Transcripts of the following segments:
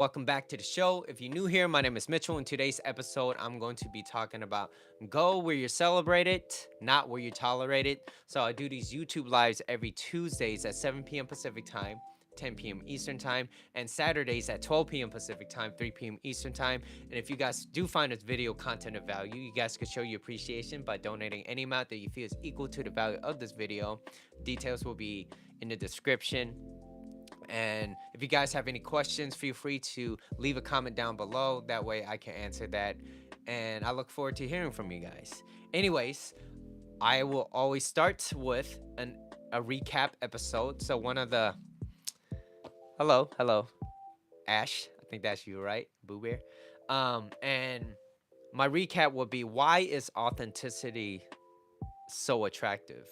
Welcome back to the show. If you're new here, my name is Mitchell. In today's episode, I'm going to be talking about go where you're celebrated, not where you're tolerated. So I do these YouTube lives every Tuesdays at 7 p.m. Pacific time, 10 p.m. Eastern time, and Saturdays at 12 p.m. Pacific time, 3 p.m. Eastern time. And if you guys do find this video content of value, you guys could show your appreciation by donating any amount that you feel is equal to the value of this video. Details will be in the description. And if you guys have any questions, feel free to leave a comment down below. That way I can answer that. And I look forward to hearing from you guys. Anyways, I will always start with a recap episode. So one of the hello, Ash. I think that's you, right? Boo Bear. And my recap would be, why is authenticity so attractive?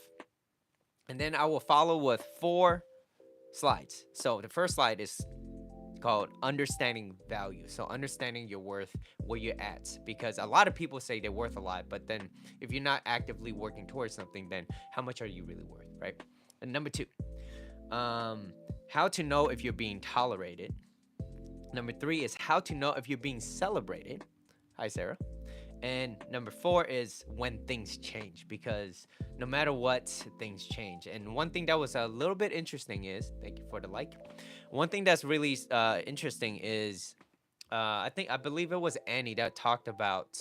And then I will follow with 4 slides. So the first slide is called understanding value. So understanding your worth, where you're at, because a lot of people say they're worth a lot, but then if you're not actively working towards something, then how much are you really worth, right? And number 2, how to know if you're being tolerated. Number 3 is how to know if you're being celebrated. Hi, Sarah. And number 4 is when things change, because no matter what, things change. And one thing that was a little bit interesting is, thank you for the like. One thing that's really interesting is, I believe it was Annie that talked about,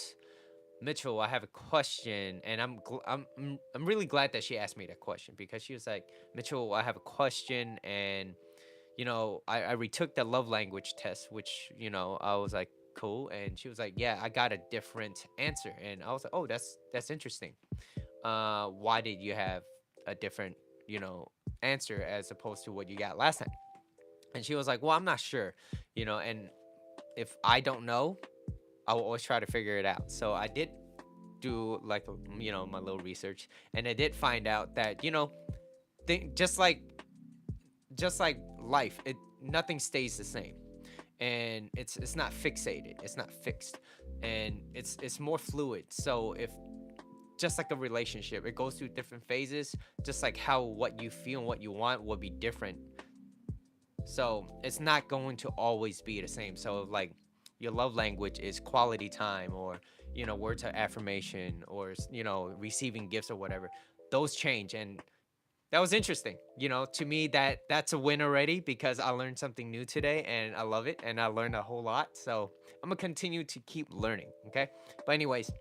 Mitchell, I have a question, and I'm really glad that she asked me that question, because she was like, Mitchell, I have a question, and I retook the love language test, which I was like, cool. And she was like, yeah, I got a different answer. And I was like, oh, that's interesting. Why did you have a different answer as opposed to what you got last time? And she was like, well, I'm not sure, and if I don't know, I will always try to figure it out. So I did do like my little research, and I did find out that just like life, it nothing stays the same, and it's not fixated, it's not fixed, and it's more fluid. So if, just like a relationship, it goes through different phases, just like how what you feel and what you want will be different. So it's not going to always be the same. So like your love language is quality time, or words of affirmation, or receiving gifts or whatever. Those change, and that was interesting. To me, that's a win already, because I learned something new today and I love it, and I learned a whole lot. So I'm gonna continue to keep learning. Okay. But anyways,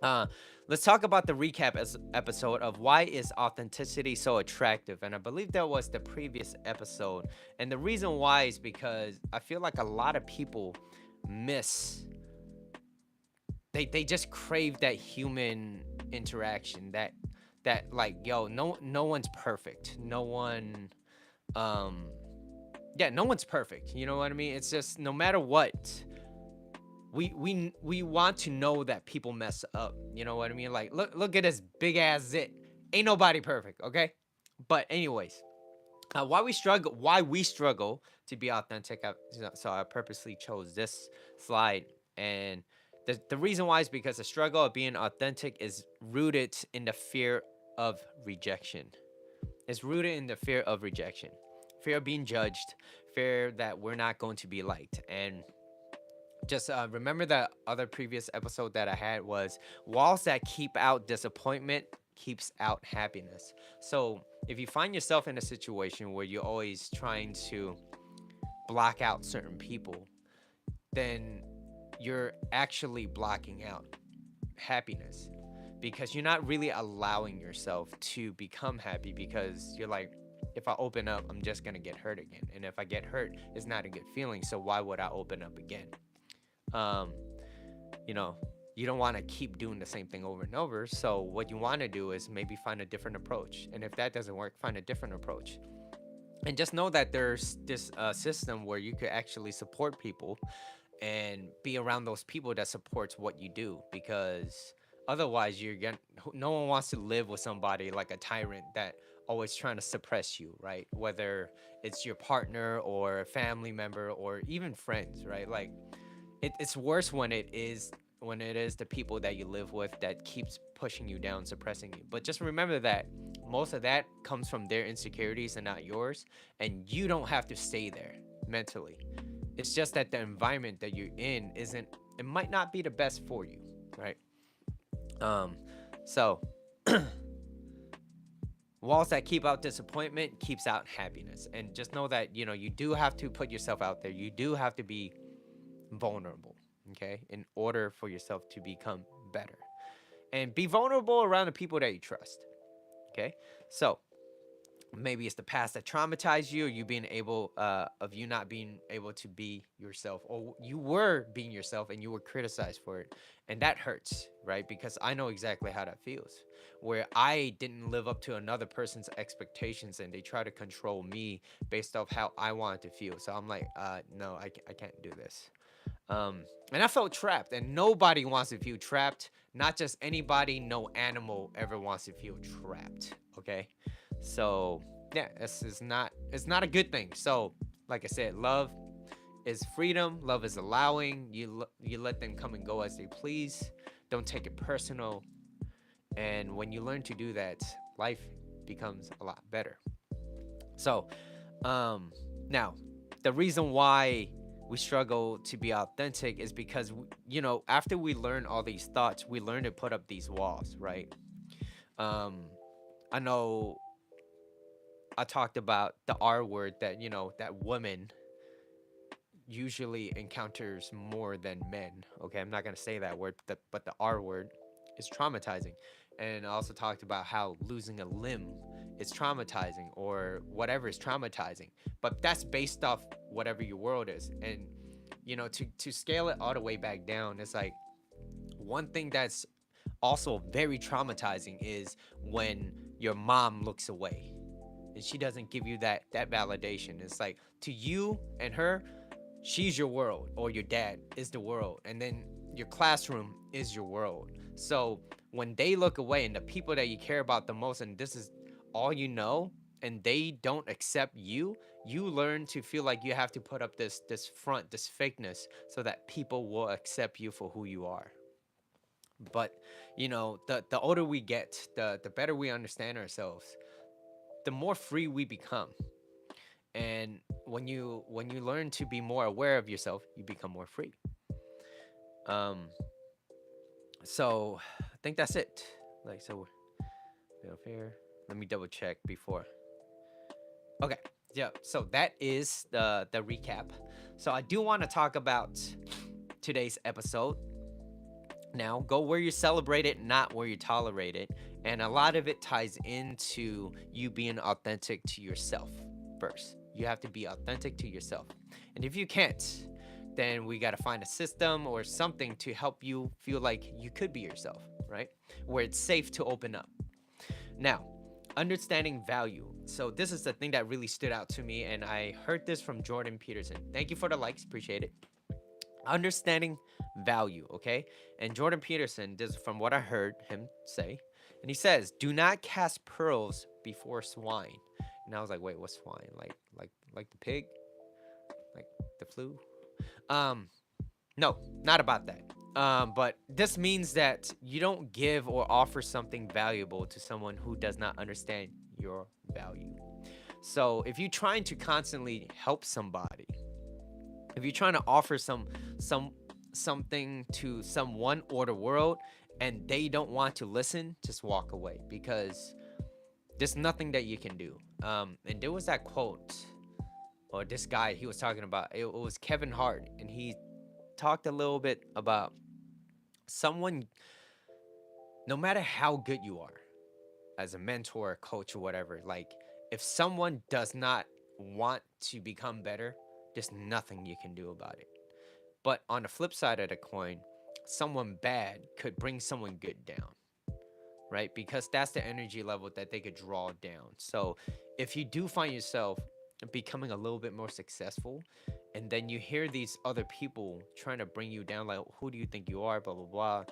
uh, let's talk about the recap episode of why is authenticity so attractive. And I believe that was the previous episode. And the reason why is because I feel like a lot of people miss. They just crave that human interaction, that like, yo, no one's perfect, no one, um yeah, no one's perfect, you know what I mean? It's just, no matter what, we want to know that people mess up, you know what I mean? Like, look at this big ass zit. Ain't nobody perfect, okay? But anyways, why we struggle to be authentic. So I purposely chose this slide. And the reason why is because the struggle of being authentic is rooted in the fear of rejection. It's rooted in the fear of rejection, fear of being judged, fear that we're not going to be liked. And just remember that other previous episode that I had was, walls that keep out disappointment keeps out happiness. So if you find yourself in a situation where you're always trying to block out certain people, then you're actually blocking out happiness, because you're not really allowing yourself to become happy, because you're like, if I open up, I'm just gonna get hurt again, and if I get hurt, it's not a good feeling, so why would I open up again? um you know you don't want to keep doing the same thing over and over. So what you want to do is maybe find a different approach, and if that doesn't work, find a different approach. And just know that there's this system where you could actually support people and be around those people that supports what you do, because otherwise you're gonna no one wants to live with somebody like a tyrant that always trying to suppress you, right? Whether it's your partner or a family member or even friends, right? Like, it's worse when it is the people that you live with that keeps pushing you down, suppressing you. But just remember that most of that comes from their insecurities and not yours, and you don't have to stay there mentally. It's just that the environment that you're in isn't, it might not be the best for you, right? Um, so walls that keep out disappointment keeps out happiness. And just know that, you do have to put yourself out there. You do have to be vulnerable, okay, in order for yourself to become better. And be vulnerable around the people that you trust, okay? So maybe it's the past that traumatized you, or you being able of you not being able to be yourself, or you were being yourself and you were criticized for it, and that hurts, right? Because I know exactly how that feels, where I didn't live up to another person's expectations and they try to control me based off how I wanted to feel. So I'm like, no, I can't do this. And I felt trapped, and nobody wants to feel trapped. Not just anybody, no animal ever wants to feel trapped. Okay, so yeah, this is not, it's not a good thing. So, like I said, love is freedom. Love is allowing you let them come and go as they please. Don't take it personal, and when you learn to do that, life becomes a lot better. So, um, now, the reason why we struggle to be authentic is because, after we learn all these thoughts, we learn to put up these walls, right? Um, I know I talked about the R word that, that women usually encounters more than men. Okay, I'm not going to say that word, but the R word is traumatizing. And I also talked about how losing a limb is traumatizing, or whatever is traumatizing. But that's based off whatever your world is. And, to scale it all the way back down, it's like one thing that's also very traumatizing is when your mom looks away and she doesn't give you that validation. It's like, to you and her, she's your world, or your dad is the world, and then your classroom is your world. So when they look away and the people that you care about the most, and this is all you know, and they don't accept you, you learn to feel like you have to put up this front, this fakeness, so that people will accept you for who you are. But the older we get, the better we understand ourselves, the more free we become. And when you learn to be more aware of yourself, you become more free. um so I think that's it. Like, so fair, let me double check before. Okay, yeah, so that is the recap. So I do want to talk about today's episode. Now, go where you celebrate it, not where you tolerate it. And a lot of it ties into you being authentic to yourself first. You have to be authentic to yourself. And if you can't, then we got to find a system or something to help you feel like you could be yourself, right? Where it's safe to open up. Now, understanding value. So, this is the thing that really stood out to me. And I heard this from Jordan Peterson. Thank you for the likes. Appreciate it. Understanding value, okay? And Jordan Peterson, this is from what I heard him say, and he says, "Do not cast pearls before swine." And I was like, "Wait, what's swine? Like the pig, like the flu?" Um, no, not about that. But this means that you don't give or offer something valuable to someone who does not understand your value. So if you're trying to constantly help somebody, if you're trying to offer some something to someone or the world, and they don't want to listen, just walk away, because there's nothing that you can do. And there was that quote, or this guy he was talking about, it was Kevin Hart, and he talked a little bit about someone, no matter how good you are as a mentor, coach, or whatever, like, if someone does not want to become better, there's nothing you can do about it. But on the flip side of the coin, someone bad could bring someone good down, right? Because that's the energy level that they could draw down. So if you do find yourself becoming a little bit more successful, and then you hear these other people trying to bring you down, like, who do you think you are, blah, blah, blah,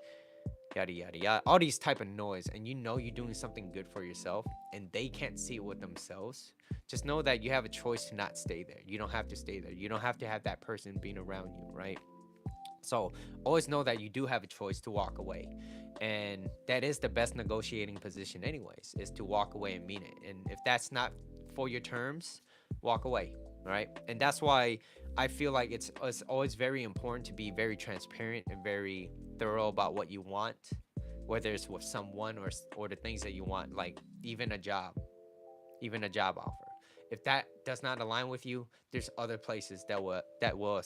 yada, yada, yada, all these type of noise, and you're doing something good for yourself, and they can't see it with themselves, just know that you have a choice to not stay there. You don't have to stay there. You don't have to have that person being around you, right? So always know that you do have a choice to walk away. And that is the best negotiating position anyways, is to walk away and mean it. And if that's not for your terms, walk away. Right. And that's why I feel like it's always very important to be very transparent and very thorough about what you want, whether it's with someone or the things that you want, like even a job offer. If that does not align with you, there's other places that will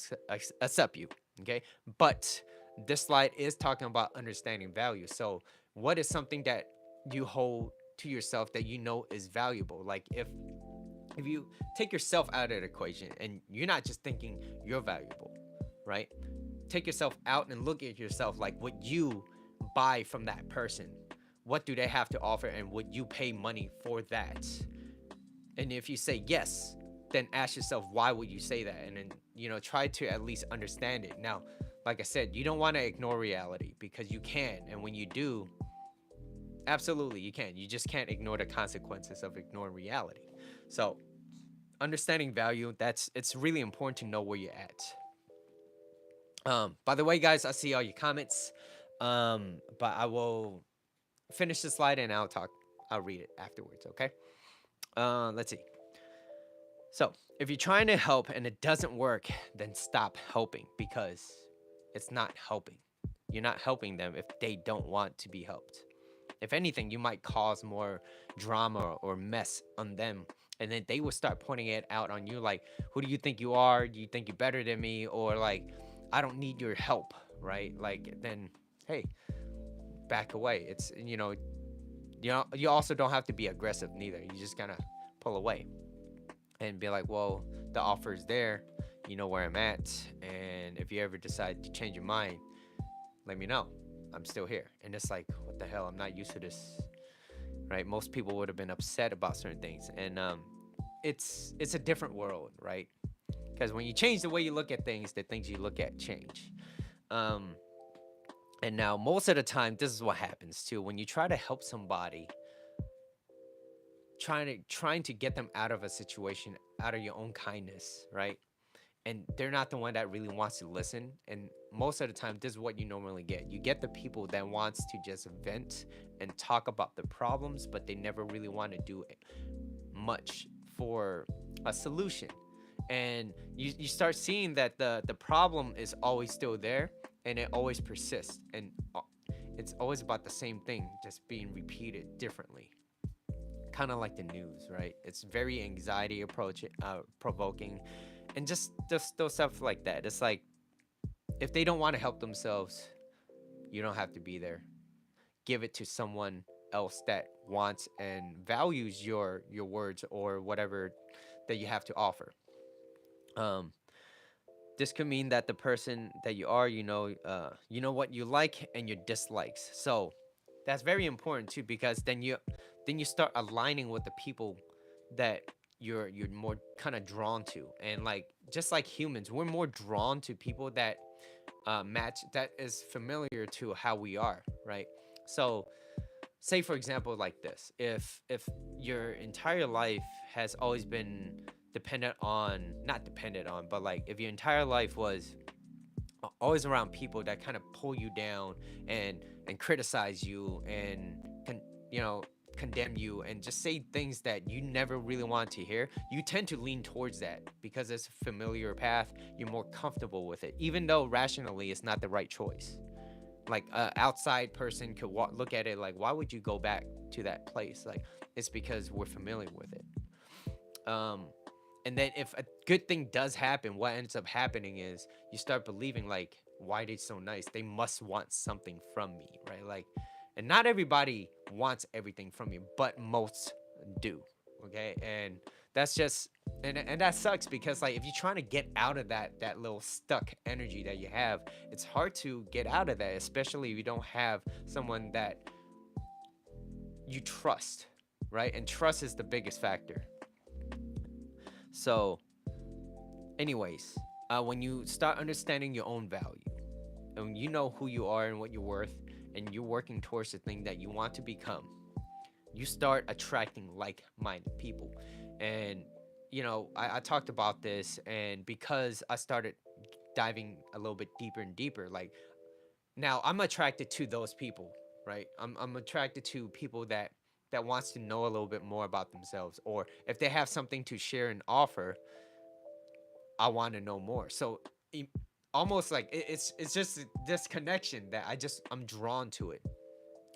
accept you. Okay, but this slide is talking about understanding value. So, what is something that you hold to yourself that you know is valuable? Like if you take yourself out of the equation and you're not just thinking you're valuable, right? Take yourself out and look at yourself like what you buy from that person. What do they have to offer and would you pay money for that? And if you say yes, then ask yourself why would you say that, and then try to at least understand it. Now, like I said, you don't want to ignore reality because you can, and when you do, absolutely you can. You just can't ignore the consequences of ignoring reality. So understanding value, it's really important to know where you're at. By the way, guys, I see all your comments. But I will finish the slide and I'll read it afterwards. Okay. Let's see. So, if you're trying to help and it doesn't work, then stop helping because it's not helping. You're not helping them if they don't want to be helped. If anything, you might cause more drama or mess on them. And then they will start pointing it out on you like, who do you think you are? Do you think you're better than me? Or like, I don't need your help, right? Like, then, hey, back away. You also don't have to be aggressive neither. You just gotta pull away and be like, well, the offer is there. You know where I'm at. And if you ever decide to change your mind, let me know. I'm still here. And it's like, what the hell? I'm not used to this, right? Most people would have been upset about certain things. And it's a different world, right? Because when you change the way you look at things, the things you look at change. Um, and now, most of the time, this is what happens too. When you try to help somebody, trying to get them out of a situation out of your own kindness, right? And they're not the one that really wants to listen. And most of the time, this is what you normally get. You get the people that wants to just vent and talk about the problems, but they never really want to do much for a solution. And you start seeing that the problem is always still there and it always persists. And it's always about the same thing, just being repeated differently. Kind of like the news, right? It's very anxiety approach provoking, and just those stuff like that. It's like if they don't want to help themselves, you don't have to be there. Give it to someone else that wants and values your words or whatever that you have to offer. Um, this could mean that the person that you are, you know what you like and your dislikes. So that's very important too because then you start aligning with the people that you're more kind of drawn to. And like just like humans, we're more drawn to people that match, that is familiar to how we are, right? So say for example like this, if your entire life has always been dependent on, not dependent on, but like if your entire life was always around people that kind of pull you down and criticize you and you know condemn you and just say things that you never really want to hear, you tend to lean towards that because it's a familiar path. You're more comfortable with it, even though rationally it's not the right choice. Like a outside person could look at it like, why would you go back to that place? Like, it's because we're familiar with it. um and then if a good thing does happen, what ends up happening is you start believing like, why they so nice, they must want something from me, right? Like, and not everybody wants everything from you, but most do. Okay, and that's just, and that sucks because like if you're trying to get out of that little stuck energy that you have, it's hard to get out of that, especially if you don't have someone that you trust, right? And trust is the biggest factor. So anyways, when you start understanding your own value and you know who you are and what you're worth, and you're working towards the thing that you want to become, you start attracting like-minded people. And I talked about this, and because I started diving a little bit deeper and deeper, like now I'm attracted to those people, right? I'm attracted to people that wants to know a little bit more about themselves, or if they have something to share and offer, I want to know more. So e- almost like it's just this connection that I'm drawn to it.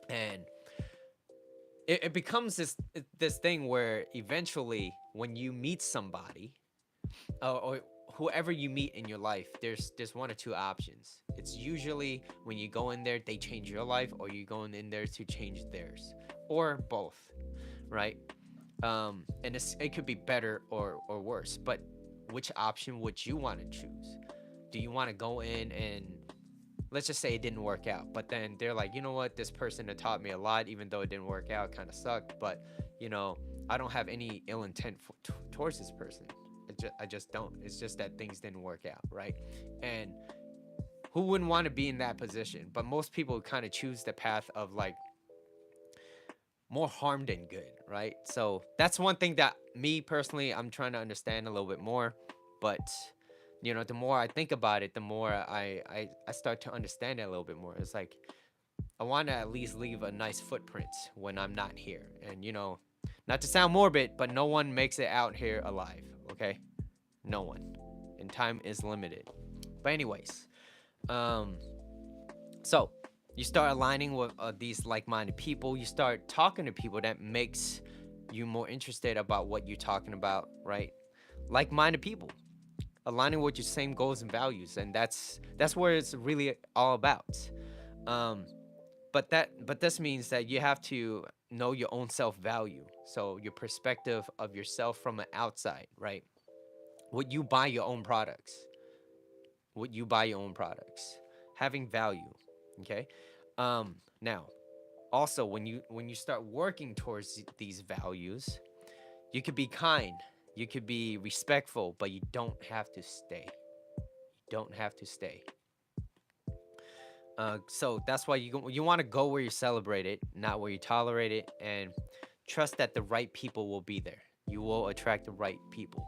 And it becomes this thing where eventually when you meet somebody, or whoever you meet in your life, there's one or two options. It's usually when you go in there, they change your life, or you going in there to change theirs, or both, right? And it could be better or worse. But which option would you want to choose? Do you want to go in and, let's just say it didn't work out, but then they're like, you know what, this person had taught me a lot, even though it didn't work out, kind of sucked, but you know, I don't have any ill intent towards this person. I just don't. It's just that things didn't work out, right? And who wouldn't want to be in that position? But most people kind of choose the path of like more harm than good, right? So that's one thing that me personally, I'm trying to understand a little bit more. But you know, the more I think about it, the more I start to understand it a little bit more. It's like I want to at least leave a nice footprint when I'm not here. And you know, not to sound morbid, but no one makes it out here alive, okay? No one. And time is limited. But anyways, um so you start aligning with these like-minded people. You start talking to people that makes you more interested about what you're talking about, right? Like-minded people aligning with your same goals and values, and that's where it's really all about. um but this means that you have to know your own self-value, so your perspective of yourself from the outside, right? Would you buy your own products? Would you buy your own products? Having value, okay? Now, also when you start working towards these values, you could be kind, you could be respectful, but you don't have to stay. You don't have to stay. So that's why you want to go where you celebrate it, not where you tolerate it, and trust that the right people will be there. You will attract the right people,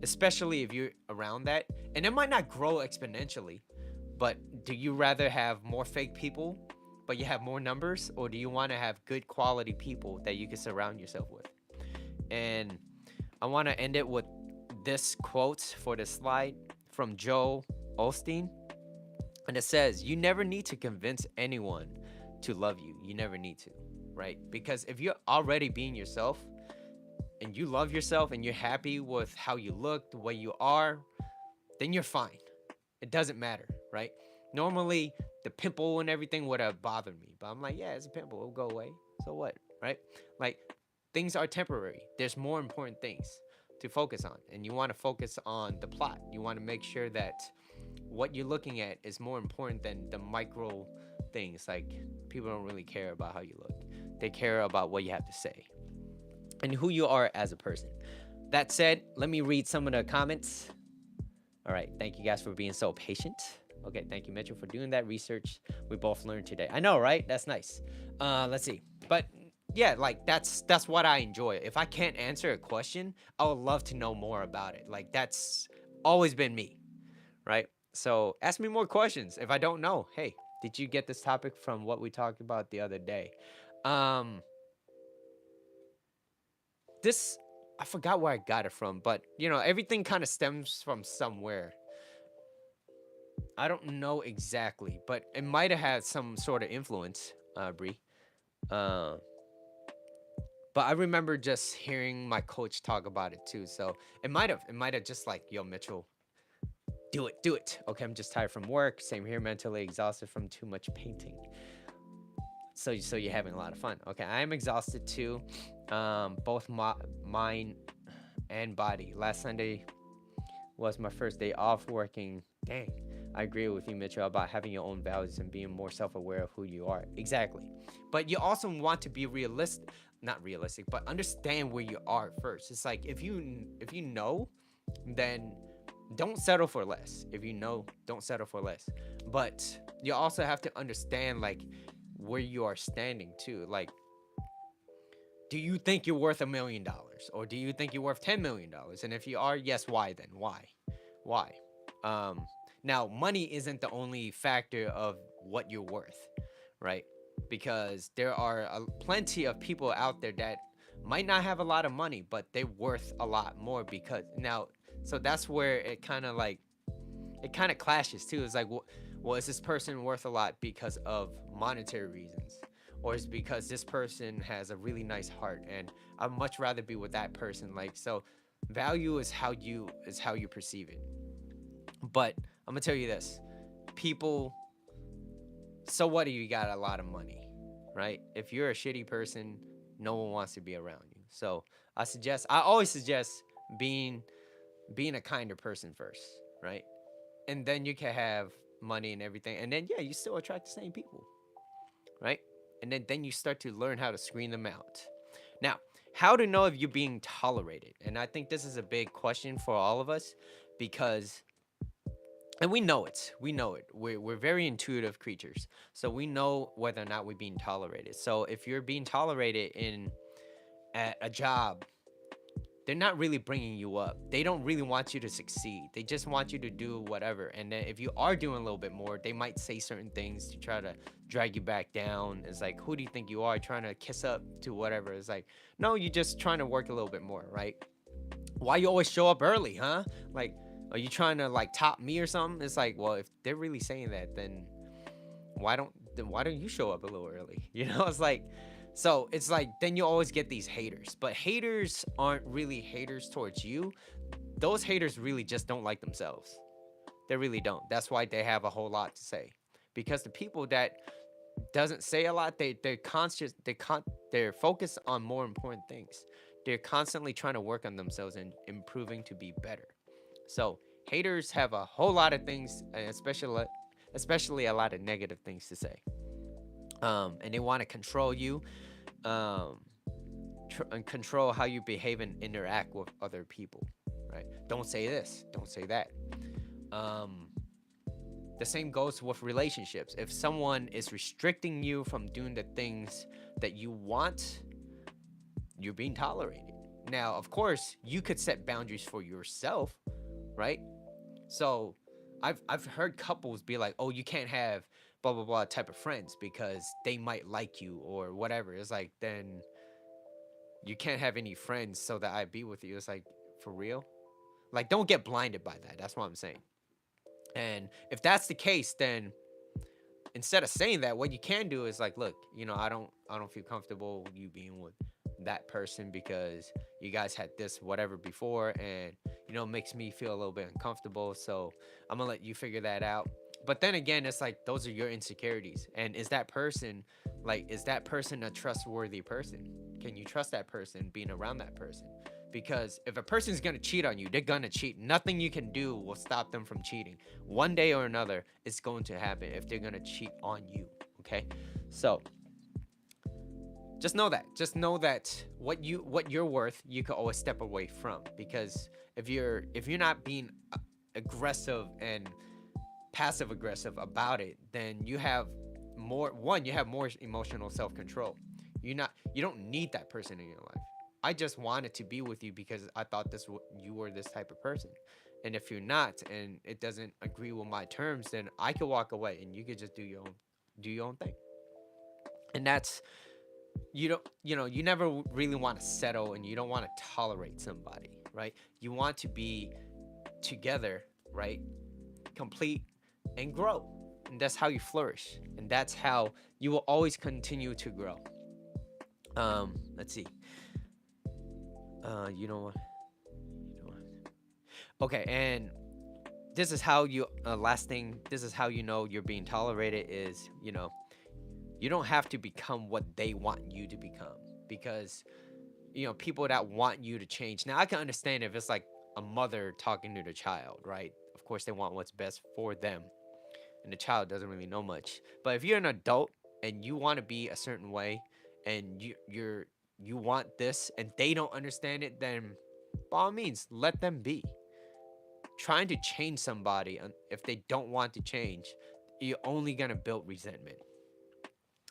especially if you're around that. And it might not grow exponentially, but do you rather have more fake people, but you have more numbers, or do you want to have good quality people that you can surround yourself with? And I want to end it with this quote for the slide from Joe Osteen. And it says, you never need to convince anyone to love you. You never need to, right? Because if you're already being yourself and you love yourself and you're happy with how you look, the way you are, then you're fine. It doesn't matter, right? Normally, the pimple and everything would have bothered me, but I'm like, yeah, it's a pimple. It'll go away. So what, right? Like, things are temporary. There's more important things to focus on, and you want to focus on the plot. You want to make sure that what you're looking at is more important than the micro things. Like, people don't really care about how you look. They care about what you have to say and who you are as a person. That said, let me read some of the comments. All right, thank you guys for being so patient. Okay, thank you, Mitchell, for doing that research. We both learned today. I know, right? That's nice. Let's see. But yeah, like that's what I enjoy. If I can't answer a question, I would love to know more about it. Like, that's always been me, right? So ask me more questions. If I don't know, hey, did you get this topic from what we talked about the other day? This, I forgot where I got it from, but you know, everything kind of stems from somewhere. I don't know exactly, but it might have had some sort of influence, Bree. Uh, but I remember just hearing my coach talk about it too. So it might have just like, yo, Mitchell, do it, do it. Okay, I'm just tired from work. Same here, mentally exhausted from too much painting. So you're having a lot of fun. Okay, I am exhausted too, both mind and body. Last Sunday was my first day off working. Dang, I agree with you, Mitchell, about having your own values and being more self-aware of who you are. Exactly. But you also want to be realistic, not realistic, but understand where you are first. It's like, if you know, then don't settle for less. If you know, don't settle for less. But you also have to understand like where you are standing too. Like, do you think you're worth $1 million, or do you think you're worth $10 million? And if you are, yes, why then? Why? Now, money isn't the only factor of what you're worth, right? Because there are plenty of people out there that might not have a lot of money, but they're worth a lot more. Because now, So that's where it kind of clashes too. It's like, well, is this person worth a lot because of monetary reasons, or is it because this person has a really nice heart, and I'd much rather be with that person. Like, so value is how you perceive it. But I'm gonna tell you this, people. So what do you got a lot of money, right? If you're a shitty person, no one wants to be around you. So I always suggest being being a kinder person first, right? And then you can have money and everything, and then yeah, you still attract the same people, right? And then you start to learn how to screen them out. Now, how to know if you're being tolerated? And I think this is a big question for all of us, because and we know it, we're very intuitive creatures, so we know whether or not we're being tolerated. So if you're being tolerated in at a job, they're not really bringing you up. They don't really want you to succeed. They just want you to do whatever. And then if you are doing a little bit more, they might say certain things to try to drag you back down. It's like, who do you think you are, trying to kiss up to whatever? It's like, no, you're just trying to work a little bit more, right? Why you always show up early, huh? Like, are you trying to like top me or something? It's like, well, if they're really saying that, then why don't you show up a little early? You know, it's like, so it's like then you always get these haters, but haters aren't really haters towards you. Those haters really just don't like themselves. They really don't. That's why they have a whole lot to say. Because the people that doesn't say a lot, they're conscious, they're focused on more important things. They're constantly trying to work on themselves and improving to be better. So haters have a whole lot of things, and especially a lot of negative things to say. And they want to control you, um, and control how you behave and interact with other people. Right? Don't say this. Don't say that. Um, the same goes with relationships. If someone is restricting you from doing the things that you want, you're being tolerated. Now, of course, you could set boundaries for yourself, right? So, I've heard couples be like, "Oh, you can't have blah blah blah type of friends because they might like you or whatever." It's like, then you can't have any friends so that I be with you. It's like, for real? Like, don't get blinded by that. That's what I'm saying. And if that's the case, then instead of saying that, what you can do is like, look, I don't feel comfortable with you being with that person because you guys had this whatever before, and it makes me feel a little bit uncomfortable. So I'm gonna let you figure that out. But then again, it's like those are your insecurities. And is that person a trustworthy person? Can you trust that person being around that person? Because if a person's gonna cheat on you, they're gonna cheat. Nothing you can do will stop them from cheating. One day or another, it's going to happen if they're gonna cheat on you. Okay, so just know that. Just know that what you're worth, you can always step away from. Because if you're not being aggressive and passive aggressive about it, then you have more emotional self control. You don't need that person in your life. I just wanted to be with you because I thought you were this type of person. And if you're not, and it doesn't agree with my terms, then I could walk away, and you could just do your own thing. And that's you never really want to settle, and you don't want to tolerate somebody, right? You want to be together, right? Complete and grow. And that's how you flourish. And that's how you will always continue to grow. Let's see. You know what? You know what? Okay, and this is how you last thing, this is how you know you're being tolerated is, you don't have to become what they want you to become. Because people that want you to change. Now, I can understand if it's like a mother talking to the child, right? Of course they want what's best for them, and the child doesn't really know much. But if you're an adult and you want to be a certain way, and you want this and they don't understand it, then by all means let them be. Trying to change somebody, if they don't want to change, you're only going to build resentment.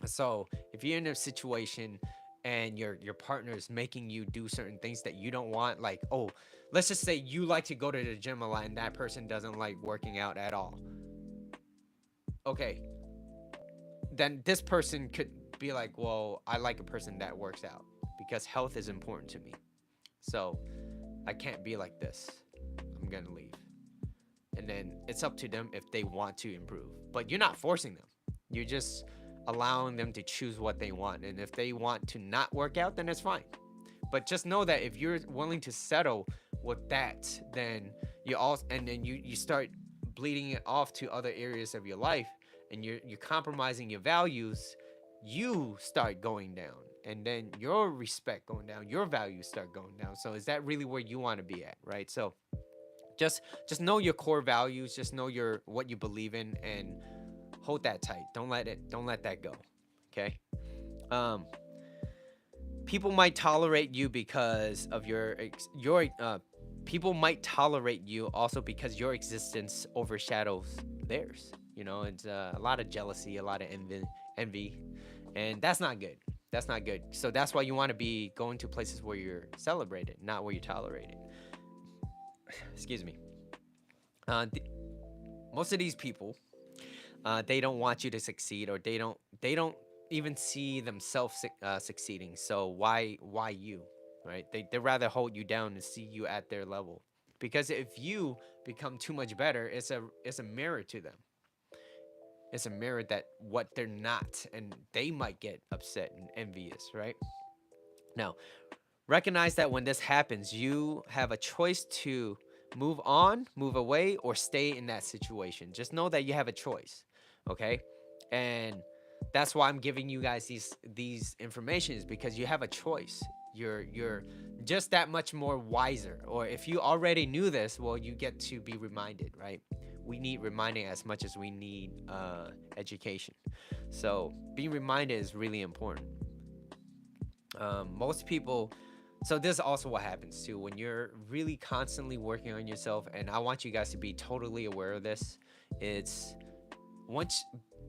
So if you're in a situation and your partner is making you do certain things that you don't want, like, oh, let's just say you like to go to the gym a lot and that person doesn't like working out at all. Okay, then this person could be like, well, I like a person that works out because health is important to me. So I can't be like this. I'm gonna leave. And then it's up to them if they want to improve. But you're not forcing them. You're just allowing them to choose what they want. And if they want to not work out, then it's fine. But just know that if you're willing to settle with that, then you also and then you start bleeding it off to other areas of your life, and you're compromising your values, you start going down, and then your respect going down, your values start going down. So is that really where you want to be at, right? So just know your core values, just know your what you believe in, and hold that tight. Don't let that go. Okay. um People might tolerate you because of your people might tolerate you also because your existence overshadows theirs. It's a lot of jealousy, a lot of envy, and that's not good. That's not good. So that's why you want to be going to places where you're celebrated, not where you're tolerated. Excuse me. Th- Most of these people, they don't want you to succeed, or they don't even see themselves succeeding. So why you, right? They rather hold you down and see you at their level, because if you become too much better, it's a mirror to them. It's a mirror that what they're not, and they might get upset and envious, right? Now, recognize that when this happens, you have a choice to move on, move away, or stay in that situation. Just know that you have a choice, okay? And that's why I'm giving you guys these informations, because you have a choice. You're just that much more wiser. Or if you already knew this, well, you get to be reminded, right? We need reminding as much as we need education. So being reminded is really important. Most people, so this is also what happens too when you're really constantly working on yourself, and I want you guys to be totally aware of this. It's once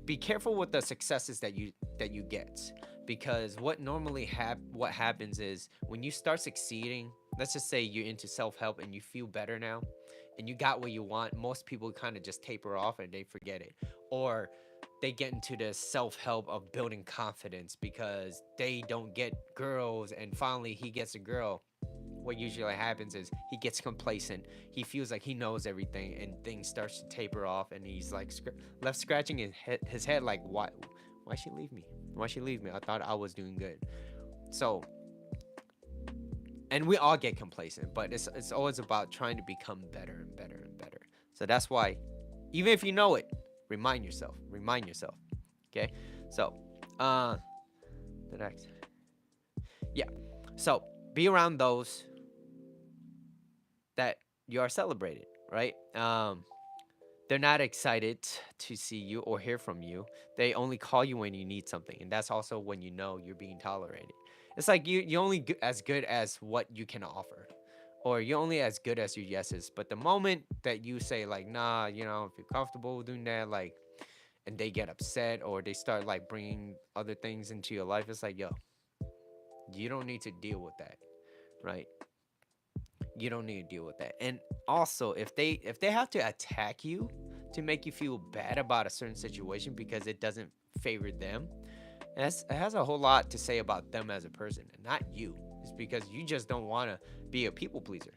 Be careful with the successes that you get, because what happens is when you start succeeding, let's just say you're into self-help and you feel better now and you got what you want, most people kind of just taper off and they forget it, or they get into the self-help of building confidence because they don't get girls, and finally he gets a girl. What usually happens is he gets complacent. He feels like he knows everything, and things starts to taper off, and he's like left scratching his head like, why she leave me? Why she leave me? I thought I was doing good. So, and we all get complacent, but it's always about trying to become better and better and better. So that's why, even if you know it, remind yourself. Remind yourself. Okay. So, the next, yeah. So be around those that you are celebrated, right? They're not excited to see you or hear from you. They only call you when you need something, and that's also when you know you're being tolerated. It's like you only as good as what you can offer, or you're only as good as your yeses. But the moment that you say like, nah, if you're comfortable doing that, like, and they get upset or they start like bringing other things into your life, it's like, yo, you don't need to deal with that, right? You don't need to deal with that. And also, if they have to attack you to make you feel bad about a certain situation because it doesn't favor them, it has a whole lot to say about them as a person and not you. It's because you just don't want to be a people pleaser.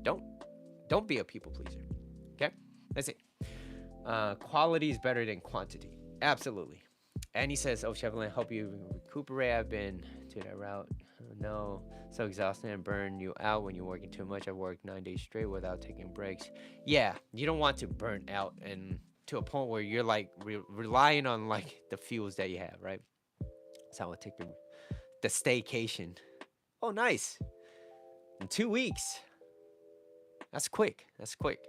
don't don't be a people pleaser. Okay, let's see. Quality is better than quantity. Absolutely. And he says, "Oh, Chevrolet, help you recuperate. I've been to that route. No, so exhausting and burn you out when you're working too much. I worked 9 days straight without taking breaks. Yeah, you don't want to burn out and to a point where you're like relying on like the fuels that you have, right? So I would take the staycation. Oh, nice. In 2 weeks. That's quick. That's quick.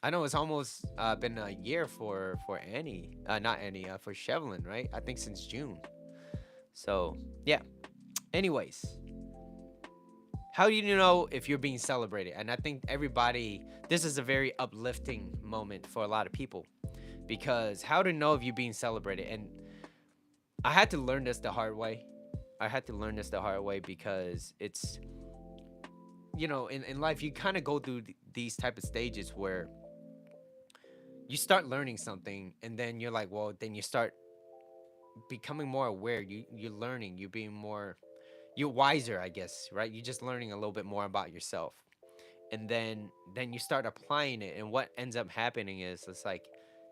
I know it's almost been a year for Annie, not Annie, for Chevlin, right? I think since June. So yeah. Anyways, how do you know if you're being celebrated? And I think everybody, this is a very uplifting moment for a lot of people, because how to know if you're being celebrated? And I had to learn this the hard way. I had to learn this the hard way because it's, in life, you kind of go through these type of stages where you start learning something and then you're like, well, then you start becoming more aware. You're learning, you're being more, you're wiser, I guess, right? You're just learning a little bit more about yourself. And then you start applying it, and what ends up happening is it's like,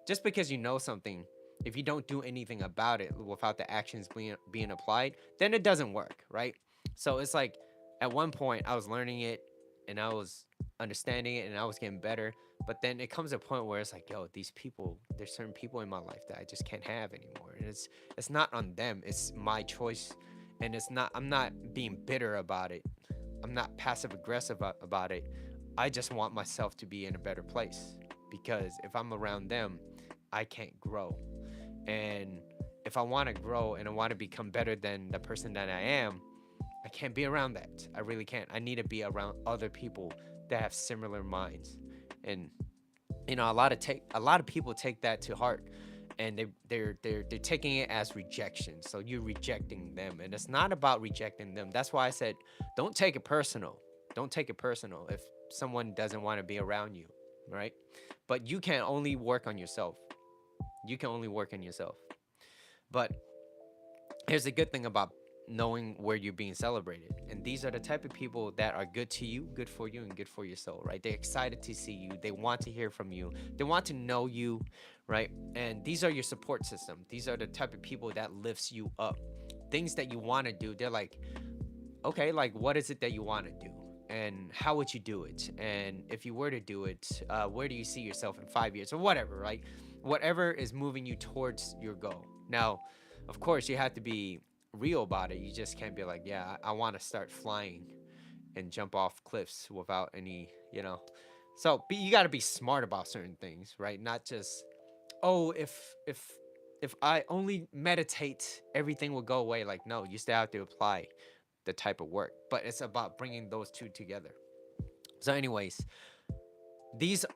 just because you know something, if you don't do anything about it without the actions being applied, then it doesn't work, right? So it's like, at one point I was learning it, and I was understanding it, and I was getting better. But then it comes a point where it's like, yo, these people, there's certain people in my life that I just can't have anymore, and it's not on them, it's my choice. And it's not, I'm not being bitter about it, I'm not passive aggressive about it. I just want myself to be in a better place, because if I'm around them, I can't grow. And if I want to grow and I want to become better than the person that I am, I can't be around that. I really can't. I need to be around other people that have similar minds. And a lot of people take that to heart, and they're taking it as rejection. So you're rejecting them, and it's not about rejecting them. That's why I said, don't take it personal. Don't take it personal if someone doesn't want to be around you, right? But you can only work on yourself. You can only work on yourself. But here's the good thing about knowing where you're being celebrated. And these are the type of people that are good to you, good for you, and good for your soul, right? They're excited to see you. They want to hear from you. They want to know you, right? And these are your support system. These are the type of people that lifts you up. Things that you want to do, they're like, okay, like, what is it that you want to do? And how would you do it? And if you were to do it, where do you see yourself in 5 years or whatever, right? Whatever is moving you towards your goal. Now, of course, you have to be real about it. You just can't be like, yeah, I want to start flying and jump off cliffs without any, you know. So you got to be smart about certain things, right? Not just, oh, if I only meditate, everything will go away. Like, no, you still have to apply the type of work, but it's about bringing those two together. So anyways, these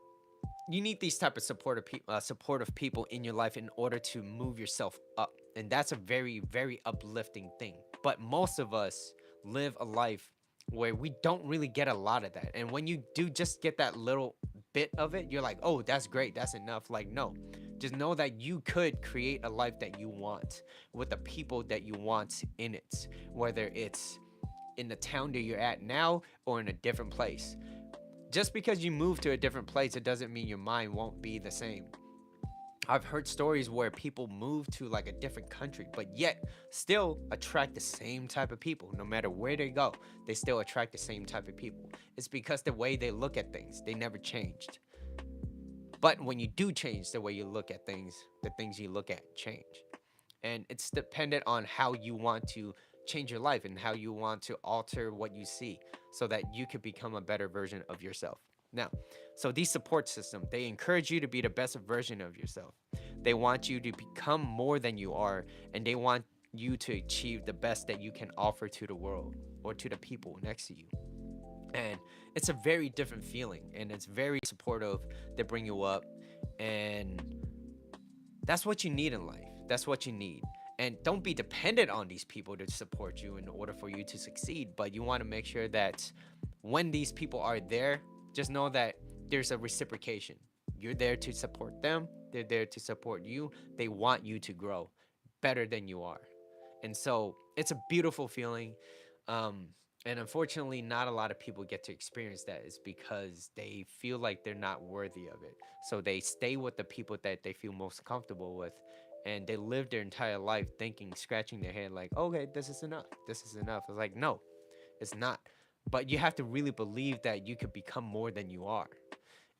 you need these type of supportive people in your life in order to move yourself up, and that's a very, very uplifting thing. But most of us live a life where we don't really get a lot of that, and when you do just get that little bit of it, you're like, oh, that's great, that's enough. Like, no, just know that you could create a life that you want with the people that you want in it, whether it's in the town that you're at now or in a different place. Just because you move to a different place, it doesn't mean your mind won't be the same. I've heard stories where people move to like a different country, but yet still attract the same type of people. No matter where they go, they still attract the same type of people. It's because the way they look at things, they never changed. But when you do change the way you look at things, the things you look at change. And it's dependent on how you want to change your life and how you want to alter what you see so that you could become a better version of yourself. Now, so these support systems, they encourage you to be the best version of yourself. They want you to become more than you are, and they want you to achieve the best that you can offer to the world or to the people next to you. And it's a very different feeling, and it's very supportive. They bring you up, and that's what you need in life. That's what you need. And don't be dependent on these people to support you in order for you to succeed. But you want to make sure that when these people are there, just know that there's a reciprocation. You're there to support them, they're there to support you. They want you to grow better than you are. And so it's a beautiful feeling. Um, and unfortunately, not a lot of people get to experience that. Is because they feel like they're not worthy of it. So they stay with the people that they feel most comfortable with. And they live their entire life thinking, scratching their head, like, okay, this is enough. This is enough. It's like, no, it's not. But you have to really believe that you could become more than you are.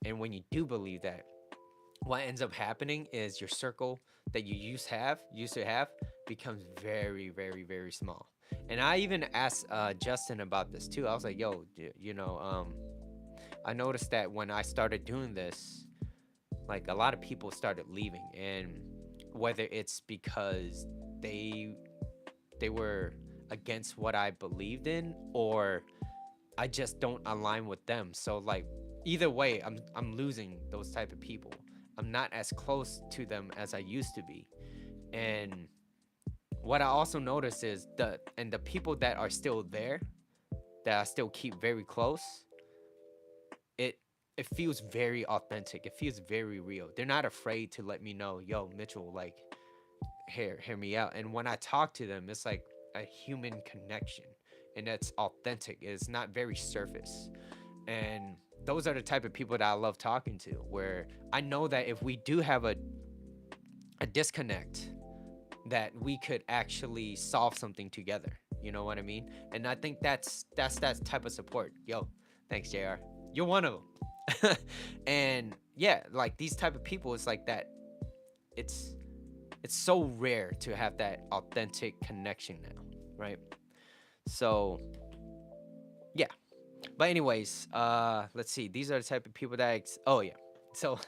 And when you do believe that, what ends up happening is your circle that you used to have becomes very, very, very small. And I even asked Justin about this too. I was like, yo, I noticed that when I started doing this, like, a lot of people started leaving. And whether it's because they they were against what I believed in, or I just don't align with them. So like, either way, I'm losing those type of people. I'm not as close to them as I used to be. And what I also notice is the people that are still there, that I still keep very close, it it feels very authentic. It feels very real. They're not afraid to let me know, yo, Mitchell, like, hear me out. And when I talk to them, it's like a human connection. and that's authentic. It's not very surface. And those are the type of people that I love talking to, where I know that if we do have a disconnect, that we could actually solve something together. You know what I mean? And I think that's that type of support. Yo, thanks, JR. You're one of them. And yeah, like these type of people, it's like that. It's it's so rare to have that authentic connection now, right? So yeah. But anyways, let's see. These are the type of people that oh yeah. So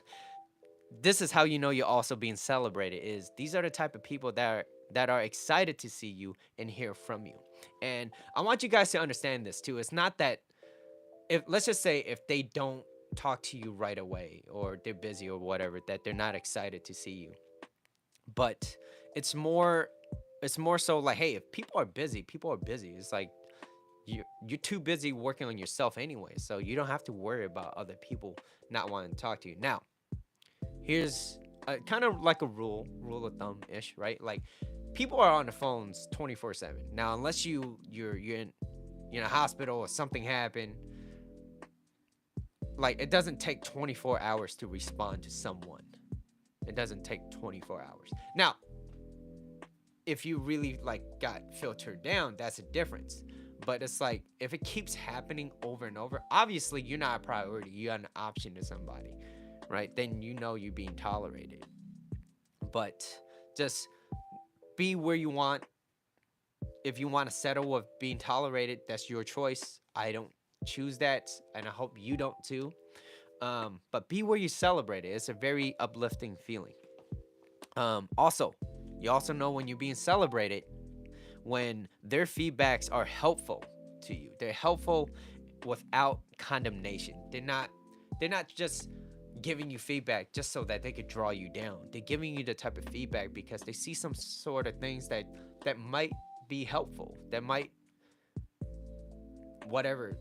this is how you know you're also being celebrated, is these are the type of people that are excited to see you and hear from you. And I want you guys to understand this too. It's not that, if let's just say if they don't talk to you right away, or they're busy or whatever, that they're not excited to see you. But it's more it's more so like, hey, if people are busy, people are busy. It's like you're too busy working on yourself anyway, so you don't have to worry about other people not wanting to talk to you. Now, here's kind of like a rule of thumb ish, right? Like, people are on the phones 24/7. Now, unless you're in a hospital or something happened, like, it doesn't take 24 hours to respond to someone. It doesn't take 24 hours. Now, if you really like got filtered down, that's a difference. But it's like, if it keeps happening over and over, obviously you're not a priority. You're an option to somebody, right? Then you know you're being tolerated. But just be where you want. If you want to settle with being tolerated, that's your choice. I don't choose that, and I hope you don't too. But be where you celebrate it. It's a very uplifting feeling. Also, you also know when you're being celebrated when their feedbacks are helpful to you. They're helpful without condemnation. They're not just giving you feedback just so that they could draw you down. They're giving you the type of feedback because they see some sort of things that might be helpful. That might, whatever,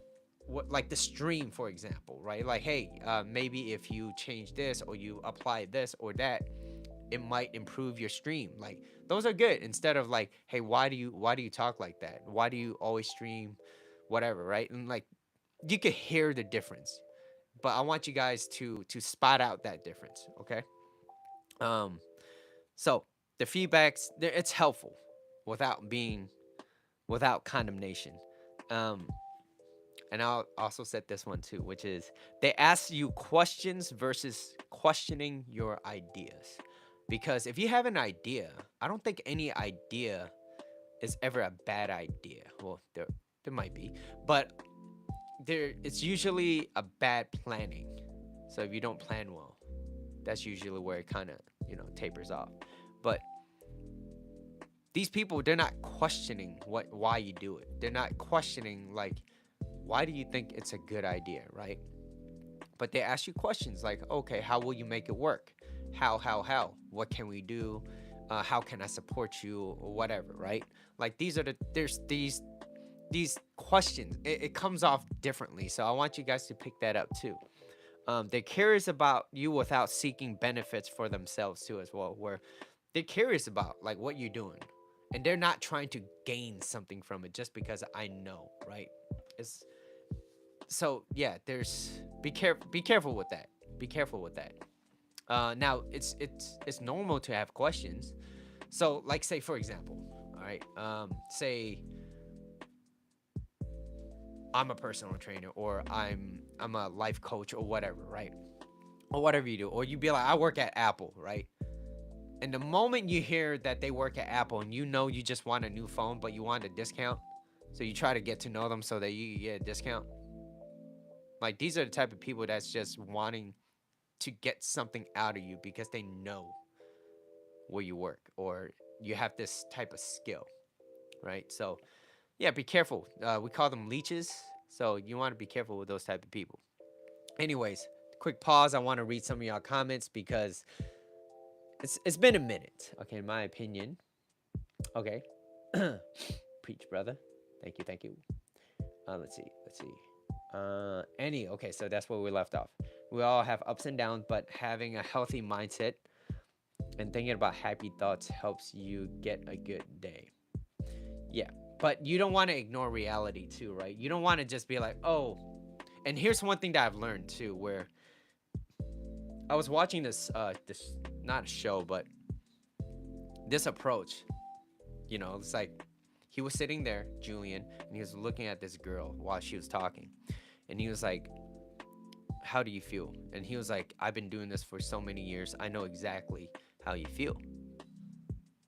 like the stream, for example, right? Like, hey, maybe if you change this or you apply this or that, it might improve your stream. Like, those are good, instead of like, hey, why do you talk like that? Why do you always stream whatever, right? And like, you could hear the difference, but I want you guys to spot out that difference, okay? um so the feedbacks, it's helpful without condemnation. um and I'll also set this one too, which is, they ask you questions versus questioning your ideas. Because if you have an idea, I don't think any idea is ever a bad idea. Well, there might be, but it's usually a bad planning. So if you don't plan well, that's usually where it kind of, tapers off. But these people, they're not questioning why you do it. They're not questioning, like, why do you think it's a good idea, right? But they ask you questions like, okay, how will you make it work? How? What can we do? How can I support you, or whatever, right? Like, there's these questions. It comes off differently, so I want you guys to pick that up too. They're curious about you without seeking benefits for themselves too, as well. Where they're curious about like what you're doing, and they're not trying to gain something from it just because I know, right? It's so yeah. Be careful with that. Be careful with that. Now it's normal to have questions. So, like, say for example, all right, say I'm a personal trainer, or I'm a life coach, or whatever, right? Or whatever you do, or you be like, I work at Apple, right? And the moment you hear that they work at Apple, and you just want a new phone, but you want a discount, so you try to get to know them so that you get a discount. Like, these are the type of people that's just wanting to get something out of you because they know where you work, or you have this type of skill, right? So yeah, be careful. We call them leeches, so you want to be careful with those type of people. Anyways, quick pause. I want to read some of y'all comments because it's been a minute. Okay, in my opinion. Okay, preach, brother. Thank you. Let's see. Annie. Okay, so that's where we left off. We all have ups and downs, but having a healthy mindset and thinking about happy thoughts helps you get a good day. Yeah. But you don't want to ignore reality too, right? You don't want to just be like, oh. And here's one thing that I've learned too, where I was watching this not a show, but this approach. It's like he was sitting there, Julian, and he was looking at this girl while she was talking, and he was like, "How do you feel?" And he was like, "I've been doing this for so many years. I know exactly how you feel.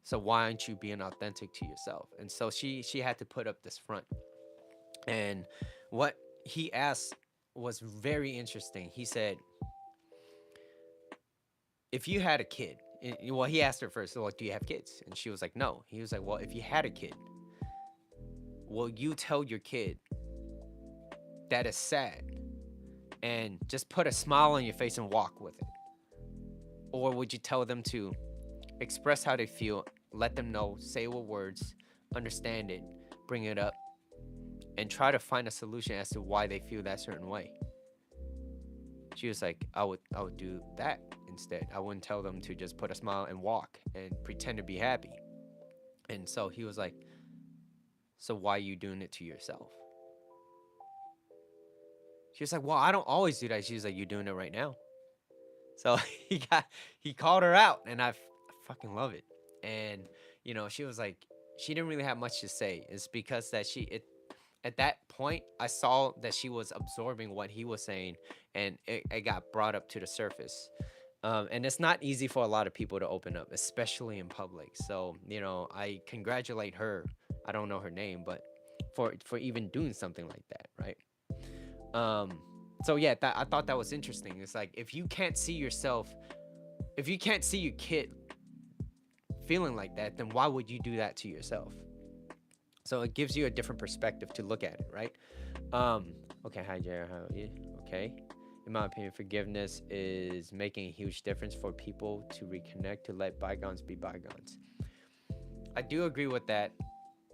So why aren't you being authentic to yourself?" And so she had to put up this front. And what he asked was very interesting. He said, if you had a kid, well, he asked her first, so like, do you have kids? And she was like, no. He was like, well, if you had a kid, will you tell your kid that it's sad and just put a smile on your face and walk with it? Or would you tell them to express how they feel, let them know, say what words, understand it, bring it up, and try to find a solution as to why they feel that certain way? She was like, I would do that instead. I wouldn't tell them to just put a smile and walk and pretend to be happy. And so he was like, so why are you doing it to yourself? She was like, well, I don't always do that. She was like, you're doing it right now. So he called her out, and I fucking love it. And she was like, she didn't really have much to say. It's because that at that point, I saw that she was absorbing what he was saying, and it got brought up to the surface. And it's not easy for a lot of people to open up, especially in public. So, I congratulate her. I don't know her name, but for even doing something like that, right? So yeah, I thought that was interesting. It's like, if you can't see yourself, if you can't see your kid feeling like that, then why would you do that to yourself? So it gives you a different perspective to look at it, right? Okay, hi Jared, how are you? Okay. In my opinion, forgiveness is making a huge difference for people to reconnect, to let bygones be bygones. I do agree with that,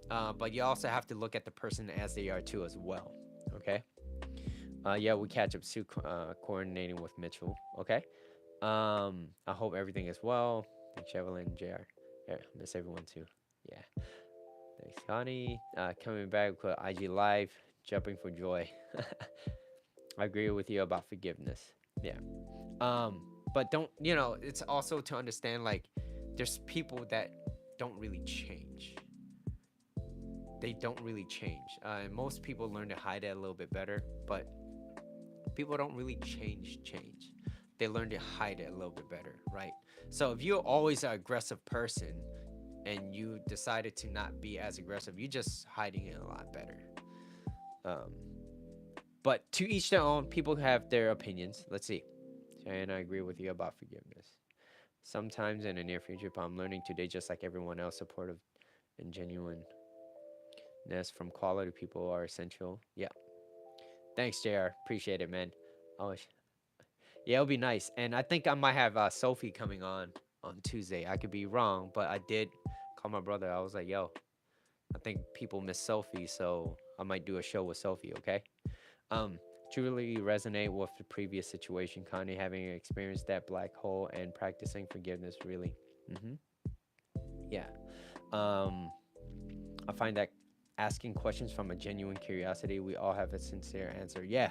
but you also have to look at the person as they are too as well, okay? Yeah, we catch up soon, coordinating with Mitchell, okay? I hope everything is well. Thanks, Evelyn, JR. Yeah, miss everyone too. Yeah. Thanks, Connie. Coming back with IG Live, jumping for joy. I agree with you about forgiveness. Yeah. But don't, it's also to understand, like, there's people that don't really change. They don't really change. And most people learn to hide it a little bit better, but people don't really change. They learn to hide it a little bit better, right? So if you're always an aggressive person and you decided to not be as aggressive, you're just hiding it a lot better. But to each their own. People have their opinions. Let's see. And I agree with you about forgiveness. Sometimes in the near future, but I'm learning today, just like everyone else, supportive and genuineness from quality people are essential. Yeah. Thanks, JR. Appreciate it, man. Oh, yeah, it'll be nice. And I think I might have Sophie coming on Tuesday. I could be wrong, but I did call my brother. I was like, yo, I think people miss Sophie, so I might do a show with Sophie, okay? Truly resonate with the previous situation, Connie, having experienced that black hole and practicing forgiveness, really. Yeah. I find that asking questions from a genuine curiosity, we all have a sincere answer. Yeah.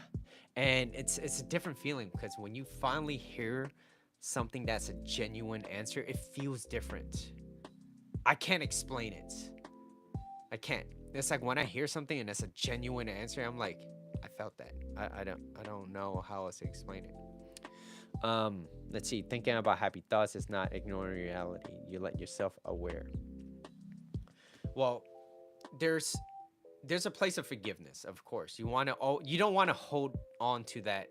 And it's a different feeling, because when you finally hear something that's a genuine answer, it feels different. I can't explain it. I can't. It's like when I hear something and it's a genuine answer, I'm like, I felt that. I don't know how else to explain it. Let's see. Thinking about happy thoughts is not ignoring reality. You let yourself aware. Well, there's a place of forgiveness, of course. You don't want to hold on to that.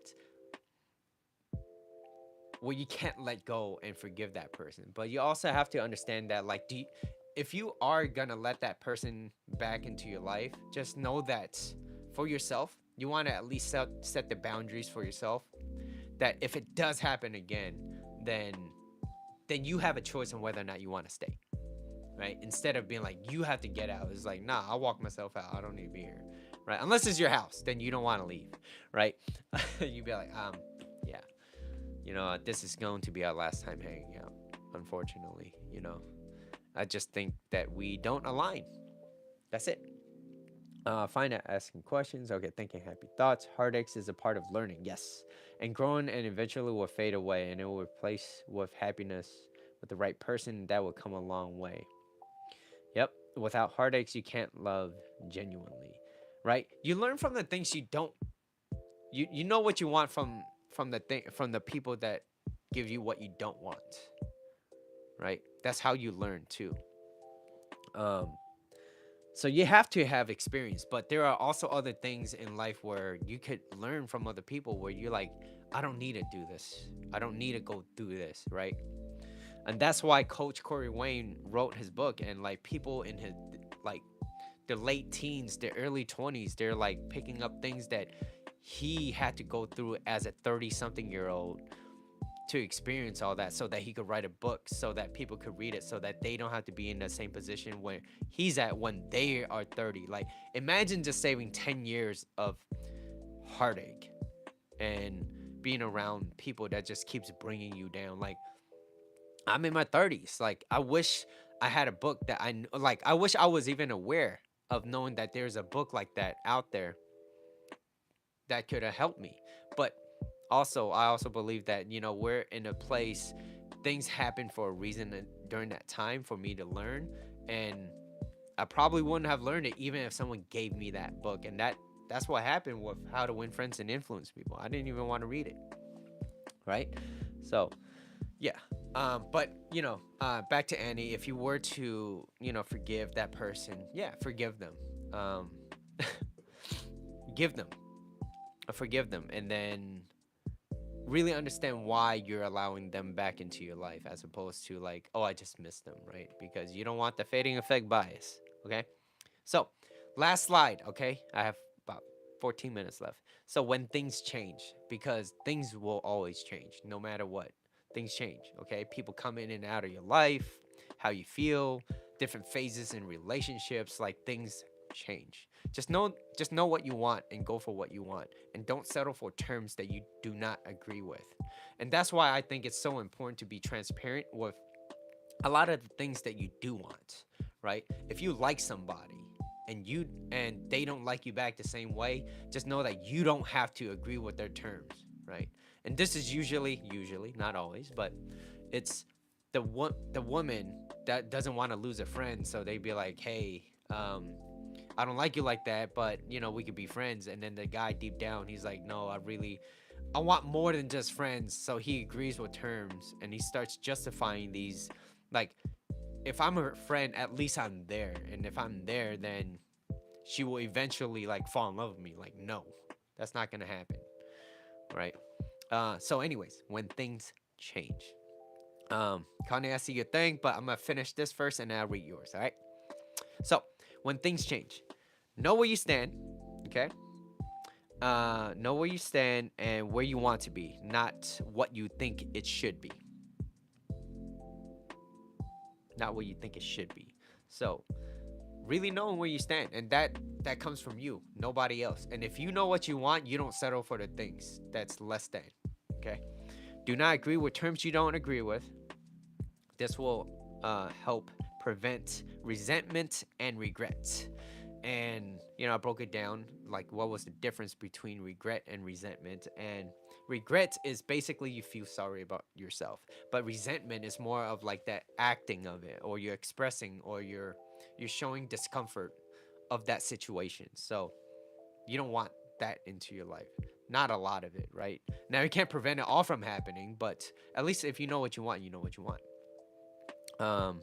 Well, you can't let go and forgive that person, but you also have to understand that, like, if you are gonna let that person back into your life, just know that for yourself, you want to at least set the boundaries for yourself, that if it does happen again, then you have a choice on whether or not you want to stay, right? Instead of being like, you have to get out. It's like, nah, I'll walk myself out. I don't need to be here, right? Unless it's your house, then you don't want to leave, right? You'd be like, yeah, this is going to be our last time hanging out, unfortunately. I just think that we don't align. That's it. Find out asking questions. Okay, thinking happy thoughts. Heartaches is a part of learning. Yes, and growing, and eventually will fade away, and it will replace with happiness with the right person. That will come a long way. Yep. Without heartaches, you can't love genuinely, right? You learn from the things you don't. You know what you want from the people that give you what you don't want, right? That's how you learn too. Um, so you have to have experience, but there are also other things in life where you could learn from other people where you're like, I don't need to do this. I don't need to go through this, right? And that's why Coach Corey Wayne wrote his book, and like people in his like the late teens, the early 20s, they're like picking up things that he had to go through as a 30 something year old to experience all that so that he could write a book so that people could read it so that they don't have to be in the same position where he's at when they are 30. Like imagine just saving 10 years of heartache and being around people that just keeps bringing you down. Like I'm in my 30s. Like I wish I had a book that like I wish I was even aware of knowing that there's a book like that out there that could have helped me. But also, I also believe that, we're in a place, things happen for a reason during that time for me to learn. And I probably wouldn't have learned it even if someone gave me that book. And that's what happened with How to Win Friends and Influence People. I didn't even want to read it. Right. So, yeah. But, back to Annie, if you were to, forgive that person, yeah, forgive them. Um, give them, forgive them. And then really understand why you're allowing them back into your life as opposed to like, oh, I just missed them, right? Because you don't want the fading effect bias. Okay. So, last slide. Okay. I have about 14 minutes left. So, when things change, because things will always change no matter what, things change. Okay. People come in and out of your life, how you feel, different phases in relationships, like things change. Just know what you want and go for what you want, and don't settle for terms that you do not agree with. And that's why I think it's so important to be transparent with a lot of the things that you do want, right? If you like somebody and they don't like you back the same way, just know that you don't have to agree with their terms, right? And this is usually, not always, but it's the woman that doesn't want to lose a friend, so they'd be like, "Hey, I don't like you like that, but we could be friends." And then the guy deep down, he's like, "No, I want more than just friends." So he agrees with terms and he starts justifying these, like, if I'm her friend, at least I'm there. And if I'm there, then she will eventually like fall in love with me. Like, no, that's not gonna happen. Right. So anyways, when things change. Connie, I see your thing, but I'm gonna finish this first and then I'll read yours. All right. So when things change, know where you stand. Okay. Know where you stand and where you want to be, not what you think it should be. Not what you think it should be. So really knowing where you stand, and that comes from you, nobody else. And if you know what you want, you don't settle for the things that's less than. Okay. Do not agree with terms you don't agree with. This will help prevent resentment and regret. And I broke it down, like what was the difference between regret and resentment. And regret is basically you feel sorry about yourself, but resentment is more of like that acting of it, or you're expressing, or you're showing discomfort of that situation. So you don't want that into your life, not a lot of it, right? Now you can't prevent it all from happening, but at least if you know what you want, you know what you want. um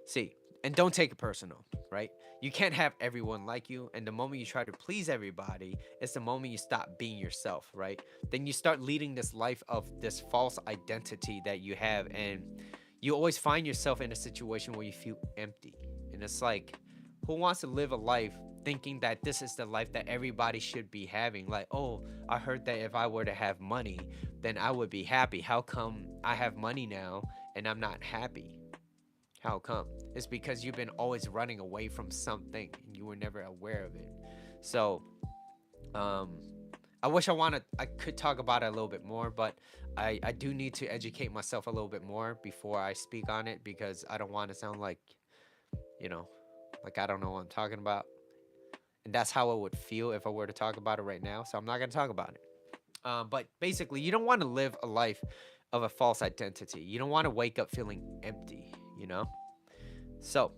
See, and don't take it personal, right? You can't have everyone like you, and the moment you try to please everybody, it's the moment you stop being yourself, right? Then you start leading this life of this false identity that you have, and you always find yourself in a situation where you feel empty. And it's like, who wants to live a life thinking that this is the life that everybody should be having? Like, oh, I heard that if I were to have money, then I would be happy. How come I have money now and I'm not happy? How come? It's because you've been always running away from something and you were never aware of it. So, um, I wish I could talk about it a little bit more, but I do need to educate myself a little bit more before I speak on it, because I don't want to sound like, you know, like I don't know what I'm talking about. And that's how I would feel if I were to talk about it right now. So I'm not going to talk about it. But basically, you don't want to live a life of a false identity. You don't want to wake up feeling empty, you know? So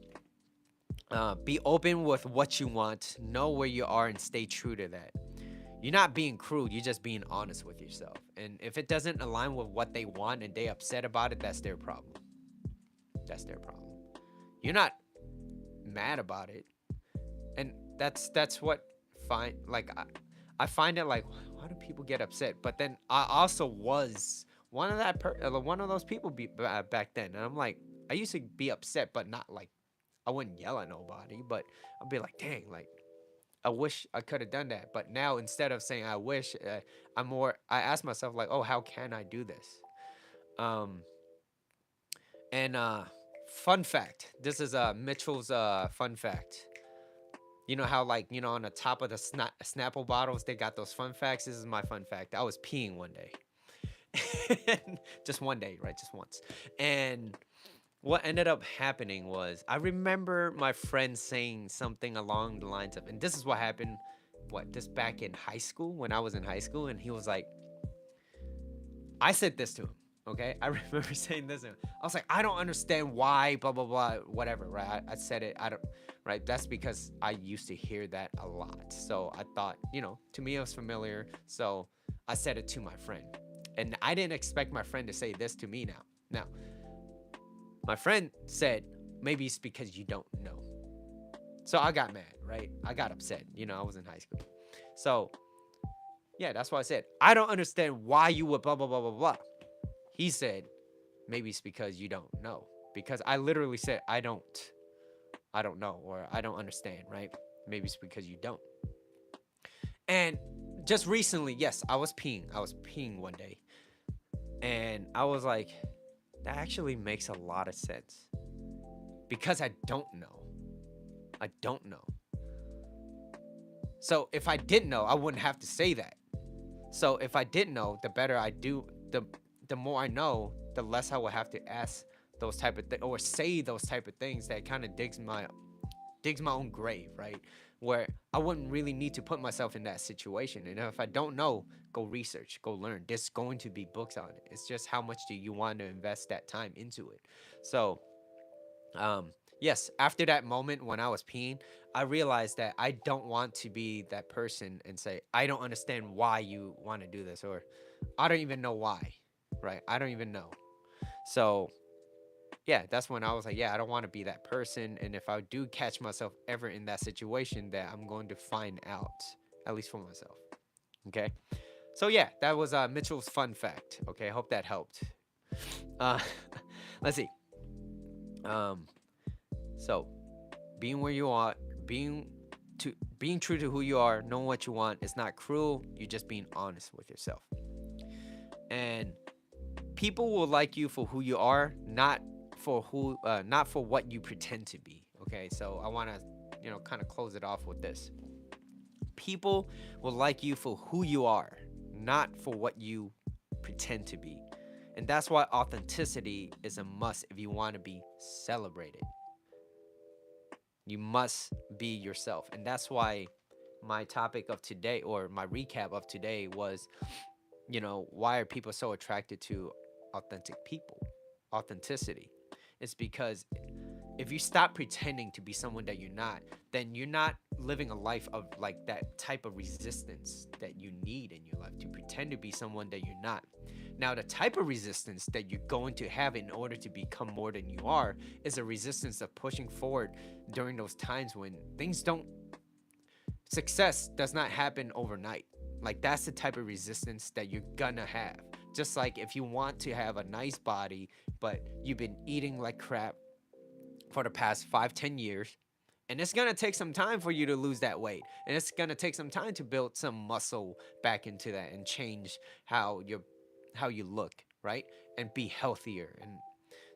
be open with what you want, know where you are, and stay true to that. You're not being crude, you're just being honest with yourself. And if it doesn't align with what they want and they upset about it, that's their problem. That's their problem. You're not mad about it. And that's what fine like I find it like, why do people get upset? But then I also was one of those people back then. And I'm like, I used to be upset, but not like I wouldn't yell at nobody, but I'd be like, dang, like I wish I could have done that. But now instead of saying I wish, I ask myself like, oh, how can I do this? Um, and fun fact. This is Mitchell's fun fact. You know how like on the top of the Snapple bottles they got those fun facts. This is my fun fact. I was peeing one day, just one day, right? Just once, and what ended up happening was I remember my friend saying something along the lines of, and this is what happened, this back in high school when I was in high school, and he was like, I said this to him, okay? I remember saying this to him. I was like, I don't understand why, blah, blah, blah, whatever, right? I said it, I don't, right? That's because I used to hear that a lot. So I thought, to me it was familiar. So I said it to my friend. And I didn't expect my friend to say this to me now. Now, my friend said, maybe it's because you don't know. So I got mad, right? I got upset. I was in high school. So, yeah, that's why I said, I don't understand why you would blah, blah, blah, blah, blah. He said, maybe it's because you don't know. Because I literally said, I don't know, or I don't understand, right? Maybe it's because you don't. And just recently, yes, I was peeing one day. And I was like, that actually makes a lot of sense. Because I don't know. I don't know. So if I didn't know, I wouldn't have to say that. So if I didn't know, the better I do, the more I know, the less I will have to ask those type of things or say those type of things that kind of digs my own grave, right? Where I wouldn't really need to put myself in that situation. And if I don't know, go research, go learn. There's going to be books on it. It's just how much do you want to invest that time into it. So yes, after that moment when I was peeing, I realized that I don't want to be that person and say, I don't understand why you want to do this, or I don't even know why, right? I don't even know. So yeah, that's when I was like, yeah, I don't want to be that person. And if I do catch myself ever in that situation, that I'm going to find out, at least for myself. Okay. So yeah, that was Mitchell's fun fact. Okay, hope that helped. Uh, let's see. So being where you are, being true to who you are, knowing what you want, it's not cruel. You're just being honest with yourself. And people will like you for who you are, not for what you pretend to be. Okay, so I want to kind of close it off with this. People will like you for who you are, not for what you pretend to be. And that's why authenticity is a must if you want to be celebrated. You must be yourself. And that's why my topic of today, or my recap of today, was why are people so attracted to authentic people? Authenticity. It's because if you stop pretending to be someone that you're not, then you're not living a life of like that type of resistance that you need in your life to pretend to be someone that you're not. Now, the type of resistance that you're going to have in order to become more than you are is a resistance of pushing forward during those times when success does not happen overnight. Like, that's the type of resistance that you're gonna have. Just like if you want to have a nice body, but you've been eating like crap for the past 5-10 years, and it's gonna take some time for you to lose that weight, and it's gonna take some time to build some muscle back into that and change how you look, right? And be healthier. And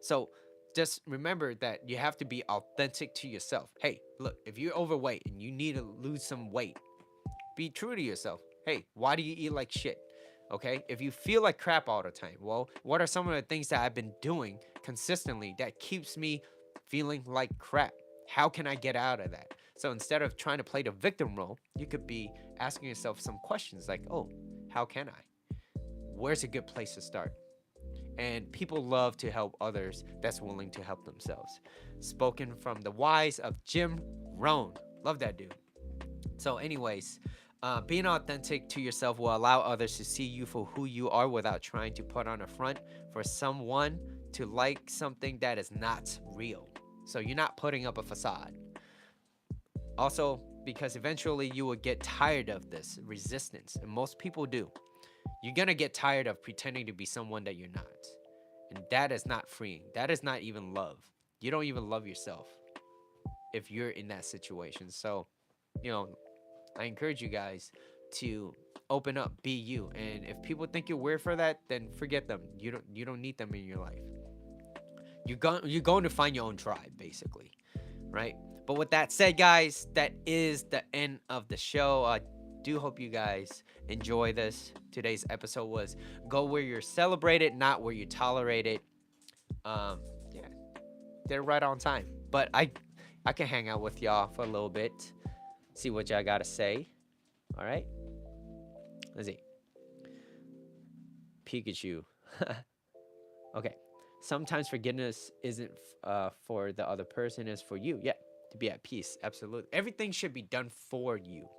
so just remember that you have to be authentic to yourself. Hey, look, if you're overweight and you need to lose some weight, be true to yourself. Hey, why do you eat like shit? Okay, if you feel like crap all the time, well, what are some of the things that I've been doing consistently that keeps me feeling like crap? How can I get out of that? So instead of trying to play the victim role, you could be asking yourself some questions like, oh, how can I? Where's a good place to start? And people love to help others that's willing to help themselves. Spoken from the wise of Jim Rohn. Love that dude. So, anyways, being authentic to yourself will allow others to see you for who you are without trying to put on a front for someone to like something that is not real. So, you're not putting up a facade. Also, because eventually you will get tired of this resistance, and most people do. You're gonna get tired of pretending to be someone that you're not. And that is not freeing. That is not even love. You don't even love yourself if you're in that situation. So, you know, I encourage you guys to open up, be you. And if people think you're weird for that, then forget them. You don't need them in your life. You're going to find your own tribe, basically, right? But with that said, guys, that is the end of the show. I do hope you guys enjoy this. Today's episode was go where you're celebrated, not where you tolerate it. Yeah, they're right on time. But I can hang out with y'all for a little bit, see what y'all gotta say. All right, let's see. Pikachu. Okay. Sometimes forgiveness isn't for the other person, it's for you. Yeah, to be at peace. Absolutely. Everything should be done for you.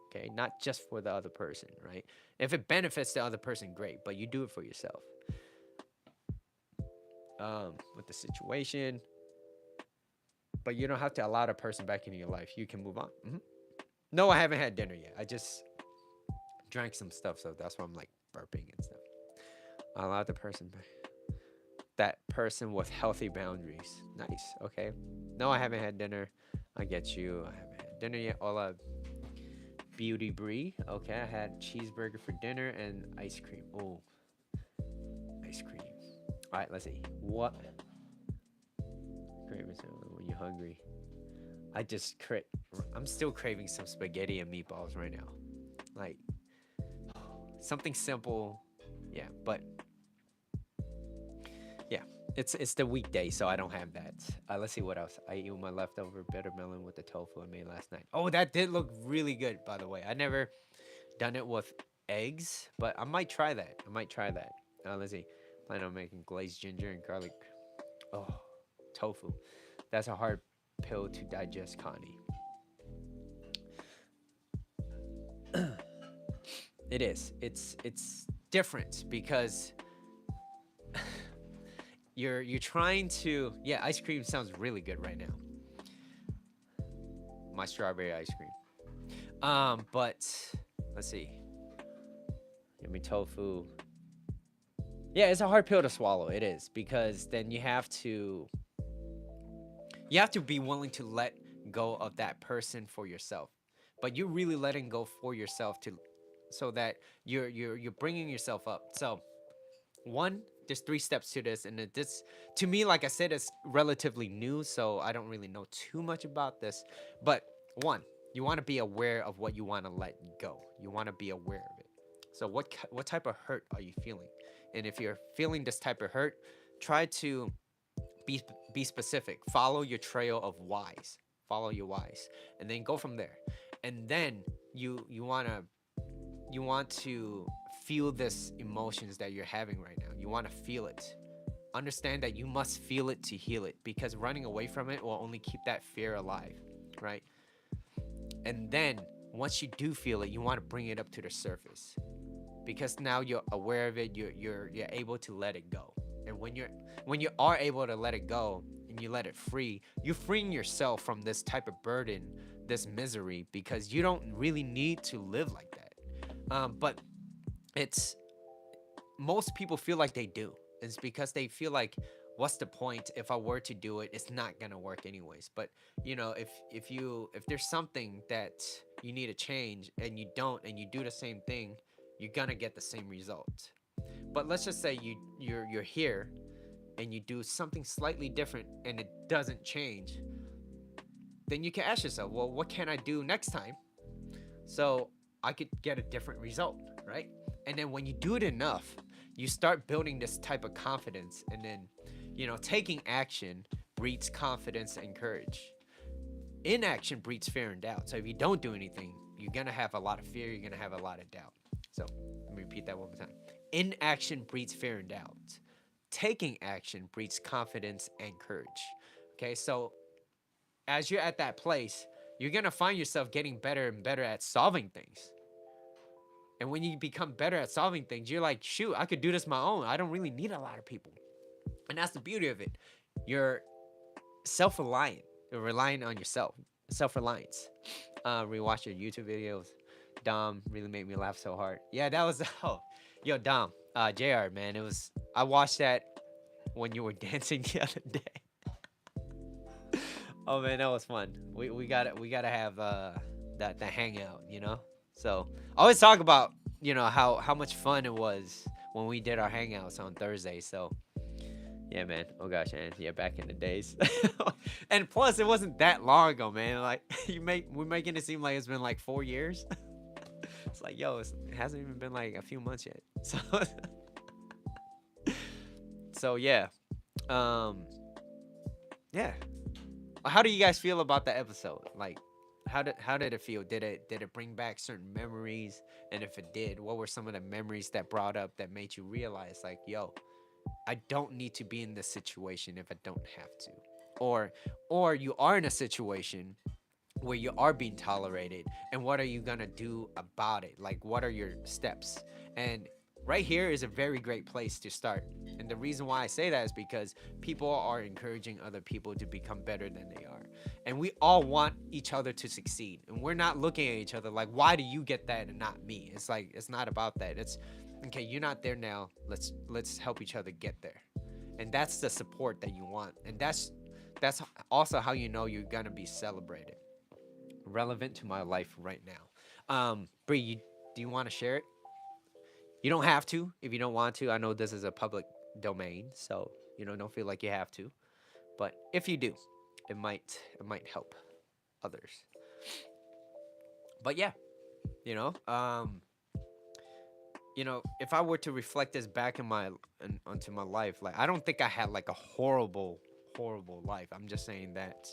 Okay, not just for the other person, right? If it benefits the other person, great, but you do it for yourself. With the situation, but you don't have to allow the person back into your life. You can move on. No, I haven't had dinner yet. I just drank some stuff, so that's why I'm like burping and stuff. Allow the person back. That person with healthy boundaries. Nice. Okay. No, I haven't had dinner. I get you. I haven't had dinner yet. Hola, Beauty Brie. Okay, I had cheeseburger for dinner and ice cream. Oh, ice cream. All right, let's see. What? Craving when you're hungry. I'm still craving some spaghetti and meatballs right now. Like something simple. Yeah, but yeah, it's the weekday, so I don't have that. Let's see what else. I ate my leftover bitter melon with the tofu I made last night. Oh, that did look really good, by the way. I never done it with eggs, but I might try that. Let's see. Plan on making glazed ginger and garlic. Oh, tofu. That's a hard pill to digest, Connie. It is. It's different because you're trying to. Yeah, ice cream sounds really good right now. My strawberry ice cream. But let's see. Yummy tofu. Yeah, it's a hard pill to swallow. It is, because then you have to be willing to let go of that person for yourself. But you're really letting go for yourself so that you're bringing yourself up. So, one, there's 3 steps to this, and this, to me, like I said, it's relatively new, so I don't really know too much about this. But one, you want to be aware of what you want to let go. You want to be aware of it. So what type of hurt are you feeling? And if you're feeling this type of hurt, try to be specific. Follow your trail of whys. Follow your whys, and then go from there. And then you want to feel this emotions that you're having right now. You want to feel it. Understand that you must feel it to heal it, because running away from it will only keep that fear alive, right? And then once you do feel it, you want to bring it up to the surface, because now you're aware of it. You're able to let it go. And when you are able to let it go and you let it free, you're freeing yourself from this type of burden, this misery, because you don't really need to live like that. But it's most people feel like they do. It's because they feel like, what's the point? If I were to do it, it's not gonna work anyways. But if there's something that you need to change and you don't, and you do the same thing, you're gonna get the same result. But let's just say you're here and you do something slightly different and it doesn't change. Then you can ask yourself, well, what can I do next time so I could get a different result, right? And then when you do it enough, you start building this type of confidence, and then taking action breeds confidence and courage. inaction breeds fear and doubt. So if you don't do anything, you're gonna have a lot of fear. You're gonna have a lot of doubt. So let me repeat that one more time. Inaction breeds fear and doubt. Taking action breeds confidence and courage. Okay, so as you're at that place, you're gonna find yourself getting better and better at solving things. And when you become better at solving things, you're like, shoot, I could do this my own. I don't really need a lot of people. And that's the beauty of it. You're self-reliant. You're relying on yourself. Self-reliance. Rewatch your YouTube videos. Dom really made me laugh so hard. Yeah, that was oh, yo Dom, Jr. Man, it was. I watched that when you were dancing the other day. Oh man, that was fun. We gotta have that the hangout, you know. So I always talk about how much fun it was when we did our hangouts on Thursday. So yeah, man. Oh gosh, man. Yeah, back in the days. And plus, it wasn't that long ago, man. Like we're making it seem like it's been like 4 years. It's like, yo, it hasn't even been like a few months yet. So, so yeah, um, yeah. How do you guys feel about the episode? Like, how did it feel? Did it bring back certain memories? And if it did, what were some of the memories that brought up that made you realize, like, yo, I don't need to be in this situation if I don't have to. Or you are in a situation where you are being tolerated, and what are you going to do about it? Like, what are your steps? And right here is a very great place to start. And the reason why I say that is because people are encouraging other people to become better than they are. And we all want each other to succeed. And we're not looking at each other like, why do you get that and not me? It's like, it's not about that. It's okay, you're not there now. Let's help each other get there. And that's the support that you want. And that's also how you know you're gonna be celebrated. Relevant to my life right now. Bree, do you want to share it? You don't have to if you don't want to. I know this is a public domain, so don't feel like you have to. But if you do, it might help others. But yeah, you know, um, if I were to reflect this back onto my life, like I don't think I had like a horrible life. I'm just saying that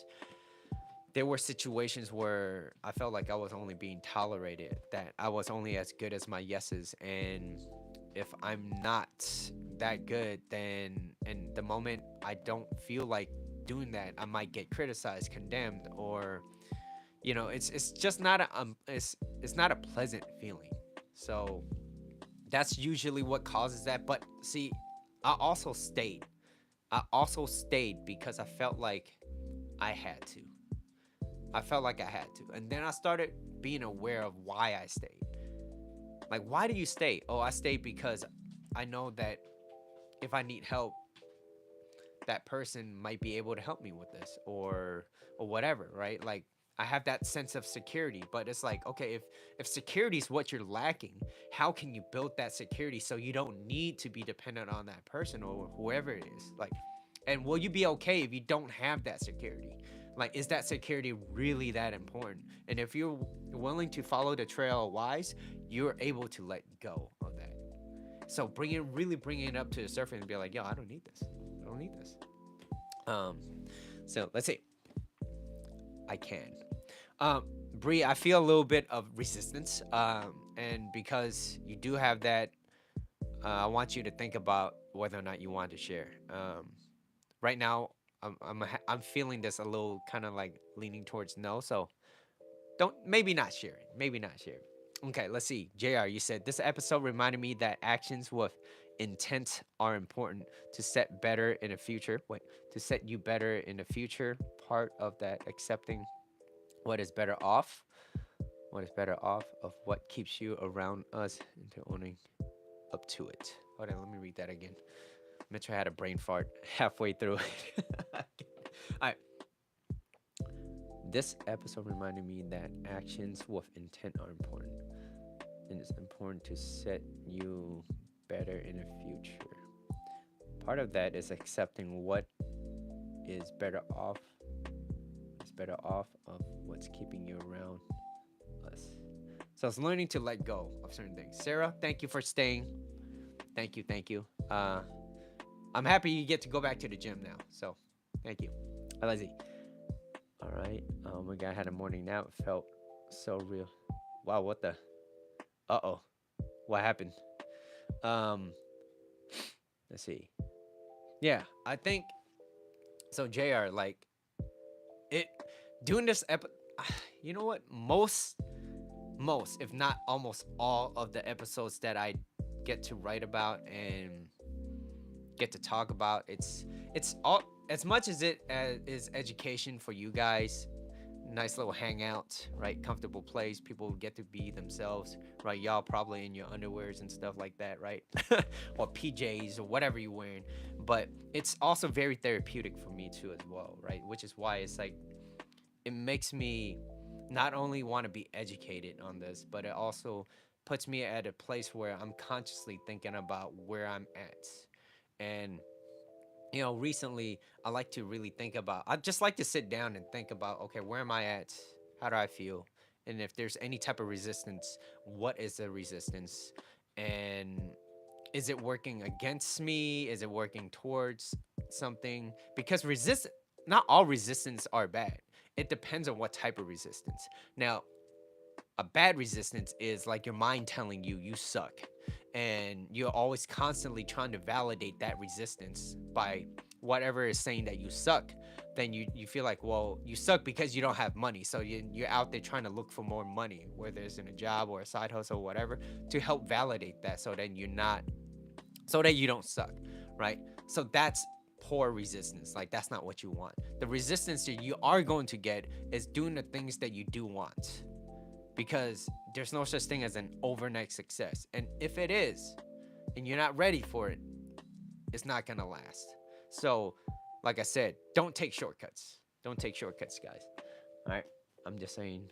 there were situations where I felt like I was only being tolerated, that I was only as good as my yeses. And if I'm not that good, then in the moment I don't feel like doing that, I might get criticized, condemned, or it's just not it's not a pleasant feeling. So that's usually what causes that. But see, I also stayed. I also stayed because I felt like I had to. I felt like I had to. And then I started being aware of why I stayed. Like, why do you stay? Oh, I stayed because I know that if I need help, that person might be able to help me with this, or whatever, right? Like, I have that sense of security. But it's like, okay, if security is what you're lacking, how can you build that security so you don't need to be dependent on that person or whoever it is? Like, and will you be okay if you don't have that security? Like, is that security really that important? And if you're willing to follow the trail of wise, you're able to let go of that. So really bringing it up to the surface and be like, yo, I don't need this. I don't need this. Um, so let's see. I can. Bree, I feel a little bit of resistance. And because you do have that, I want you to think about whether or not you want to share. Right now, I'm feeling this a little kind of like leaning towards no. So don't maybe not share it. Maybe not share it. Okay, let's see. Jr. You said this episode reminded me that actions with intent are important to set better in the future. Wait, to set you better in the future. Part of that accepting what is better off. What is better off of what keeps you around us into owning up to it. Hold on, let me read that again. Mitch had a brain fart halfway through it. All right. This episode reminded me that actions with intent are important. And it's important to set you better in the future. Part of that is accepting what is better off of what's keeping you around us. So it's learning to let go of certain things. Sarah, thank you for staying. Thank you. I'm happy you get to go back to the gym now. So thank you. Let's see. All right. My guy had a morning nap. Felt so real. Wow. What the? Uh oh. What happened? Um. Let's see. Yeah. I think so. Jr. Like it. Doing this You know what? Most, if not almost all of the episodes that I get to write about and get to talk about, it's all as much as it is education for you guys. Nice little hangout, right? Comfortable place. People get to be themselves, right? Y'all probably in your underwears and stuff like that, right? Or PJs or whatever you're wearing. But it's also very therapeutic for me too, as well, right? Which is why it's like it makes me not only want to be educated on this, but it also puts me at a place where I'm consciously thinking about where I'm at. And recently I like to really think about, I just like to sit down and think about, okay, where am I at? How do I feel? And if there's any type of resistance, what is the resistance? And is it working against me? Is it working towards something? Because not all resistance are bad. It depends on what type of resistance. Now, a bad resistance is like your mind telling you you suck, and you're always constantly trying to validate that resistance by whatever is saying that you suck. Then you feel like, well, you suck because you don't have money, so you're out there trying to look for more money, whether it's in a job or a side hustle or whatever, to help validate that, so then you're not so that you don't suck, right? So that's poor resistance. Like, that's not what you want. The resistance that you are going to get is doing the things that you do want, because there's no such thing as an overnight success. And if it is, and you're not ready for it, it's not gonna last. So, like I said, don't take shortcuts. Don't take shortcuts, guys. All right. I'm just saying,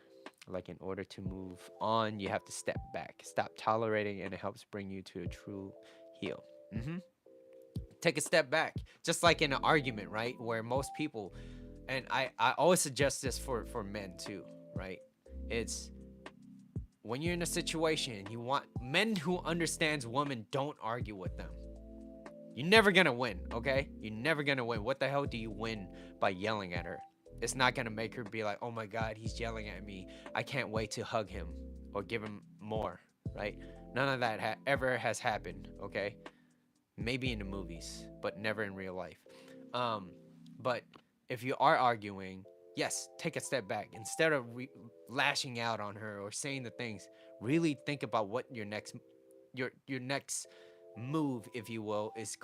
like, in order to move on, you have to step back, stop tolerating, and it helps bring you to a true heal. Mm-hmm. Take a step back, just like in an argument, right? Where most people, and I always suggest this for men too, right? It's when you're in a situation and you want men who understands women, don't argue with them. You're never gonna win, okay? You're never gonna win. What the hell do you win by yelling at her? It's not gonna make her be like, oh my god, he's yelling at me. I can't wait to hug him or give him more, right? None of that ever has happened, okay? Maybe in the movies, but never in real life. Um, but if you are arguing, yes, take a step back. Instead of lashing out on her or saying the things, really think about what your next move, if you will, is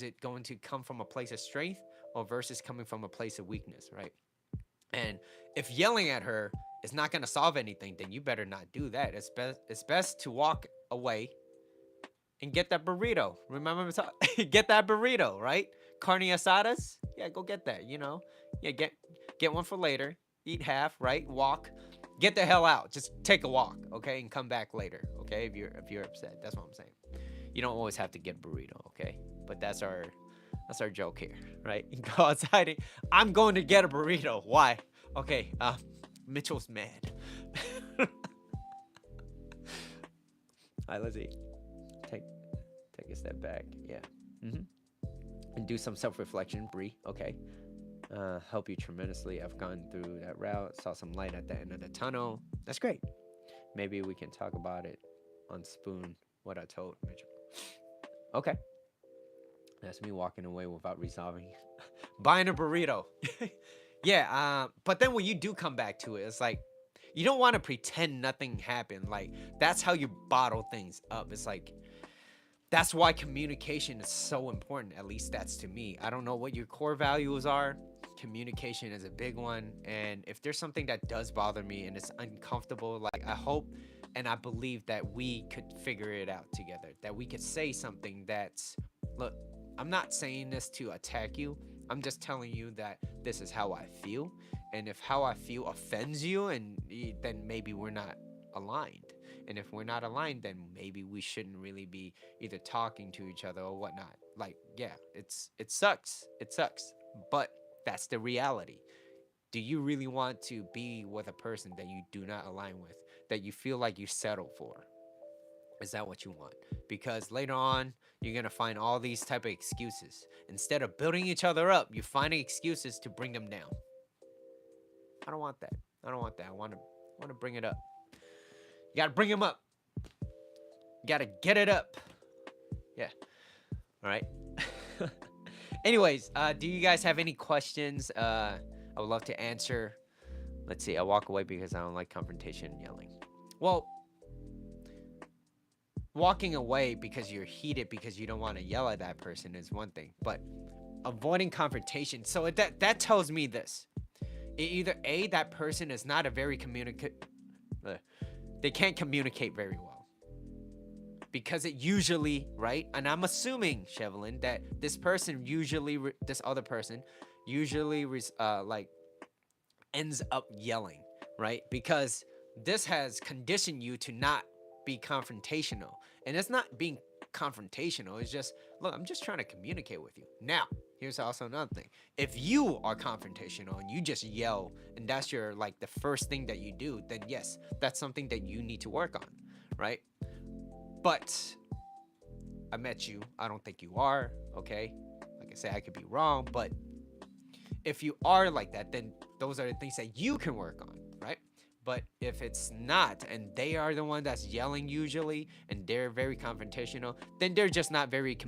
it going to come from a place of strength or versus coming from a place of weakness, right? And if yelling at her is not going to solve anything, then you better not do that. It's best to walk away and get that burrito. Remember, get that burrito, right? Carne asadas. Yeah, go get that. Yeah, get one for later. Eat half, right? Walk. Get the hell out. Just take a walk, okay, and come back later, okay? If you're upset, that's what I'm saying. You don't always have to get burrito, okay? But that's our joke here, right? Go outside. I'm going to get a burrito. Why? Okay. Mitchell's mad. All right, let's see. Take take a step back. Yeah. Mm-hmm. And do some self-reflection. Bree. Okay. Help you tremendously. I've gone through that route. Saw some light at the end of the tunnel. That's great. Maybe we can talk about it on Spoon. What I told Mitchell. Okay. That's me walking away without resolving. Buying a burrito. Yeah. But then when you do come back to it, it's like you don't want to pretend nothing happened. Like, that's how you bottle things up. It's like that's why communication is so important. At least that's to me. I don't know what your core values are. Communication is a big one. And if there's something that does bother me and it's uncomfortable, like, I hope and I believe that we could figure it out together. That we could say something that's, look, I'm not saying this to attack you. I'm just telling you that this is how I feel. And if how I feel offends you, and then maybe we're not aligned. And if we're not aligned, then maybe we shouldn't really be either talking to each other or whatnot. Like, yeah, it sucks. It sucks. But that's the reality. Do you really want to be with a person that you do not align with, that you feel like you settle for? Is that what you want? Because later on, you're going to find all these type of excuses. Instead of building each other up, you're finding excuses to bring them down. I don't want that. I don't want that. I want to bring it up. You gotta bring him up. You gotta get it up. Yeah. All right. Anyways, do you guys have any questions? I would love to answer. Let's see. I walk away because I don't like confrontation and yelling. Well, walking away because you're heated because you don't want to yell at that person is one thing, but avoiding confrontation. So that tells me this: either a that person is not a very they can't communicate very well because it usually right, and I'm assuming Shevelin that this person usually this other person usually like ends up yelling, right? Because this has conditioned you to not be confrontational. And it's not being confrontational, it's just, look, I'm just trying to communicate with you. Now, here's also another thing. If you are confrontational and you just yell and that's your like the first thing that you do, then yes, that's something that you need to work on, right? But I met you. I don't think you are, okay? Like I said, I could be wrong, but if you are like that, then those are the things that you can work on, right? But if it's not, and they are the one that's yelling usually, and they're very confrontational, then they're just not very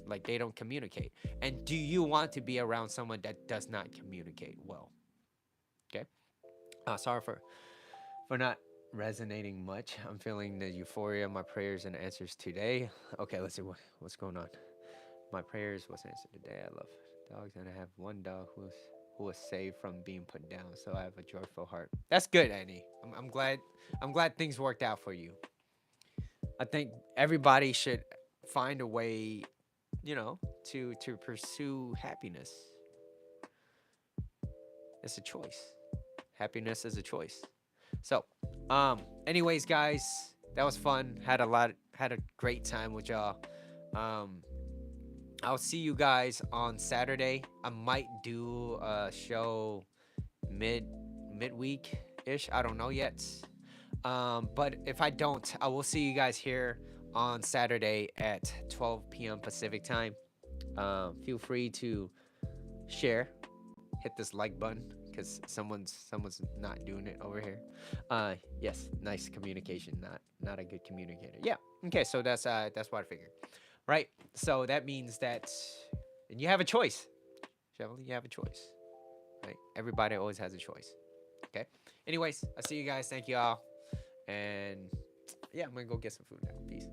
like they don't communicate. And do you want to be around someone that does not communicate well? Okay. Sorry for not resonating much. I'm feeling the euphoria of my prayers and answers today. Okay, let's see what's going on. My prayers was answered today. I love dogs, and I have one dog who was saved from being put down. So I have a joyful heart. That's good, Annie. I'm glad. I'm glad things worked out for you. I think everybody should find a way, to pursue happiness. It's a choice. Happiness is a choice. So, anyways, guys, that was fun. Had a great time with y'all. Um, I'll see you guys on Saturday. I might do a show midweek ish. I don't know yet. But if I don't, I will see you guys here on Saturday at 12 p.m. Pacific time. Feel free to share, hit this like button because someone's not doing it over here. Yes, nice communication, not a good communicator. Yeah. Okay, so that's what I figured. Right? So that means that and you have a choice. Chevrolet, you have a choice. Right? Everybody always has a choice. Okay? Anyways, I see you guys. Thank you all. And yeah, I'm gonna go get some food now. Peace.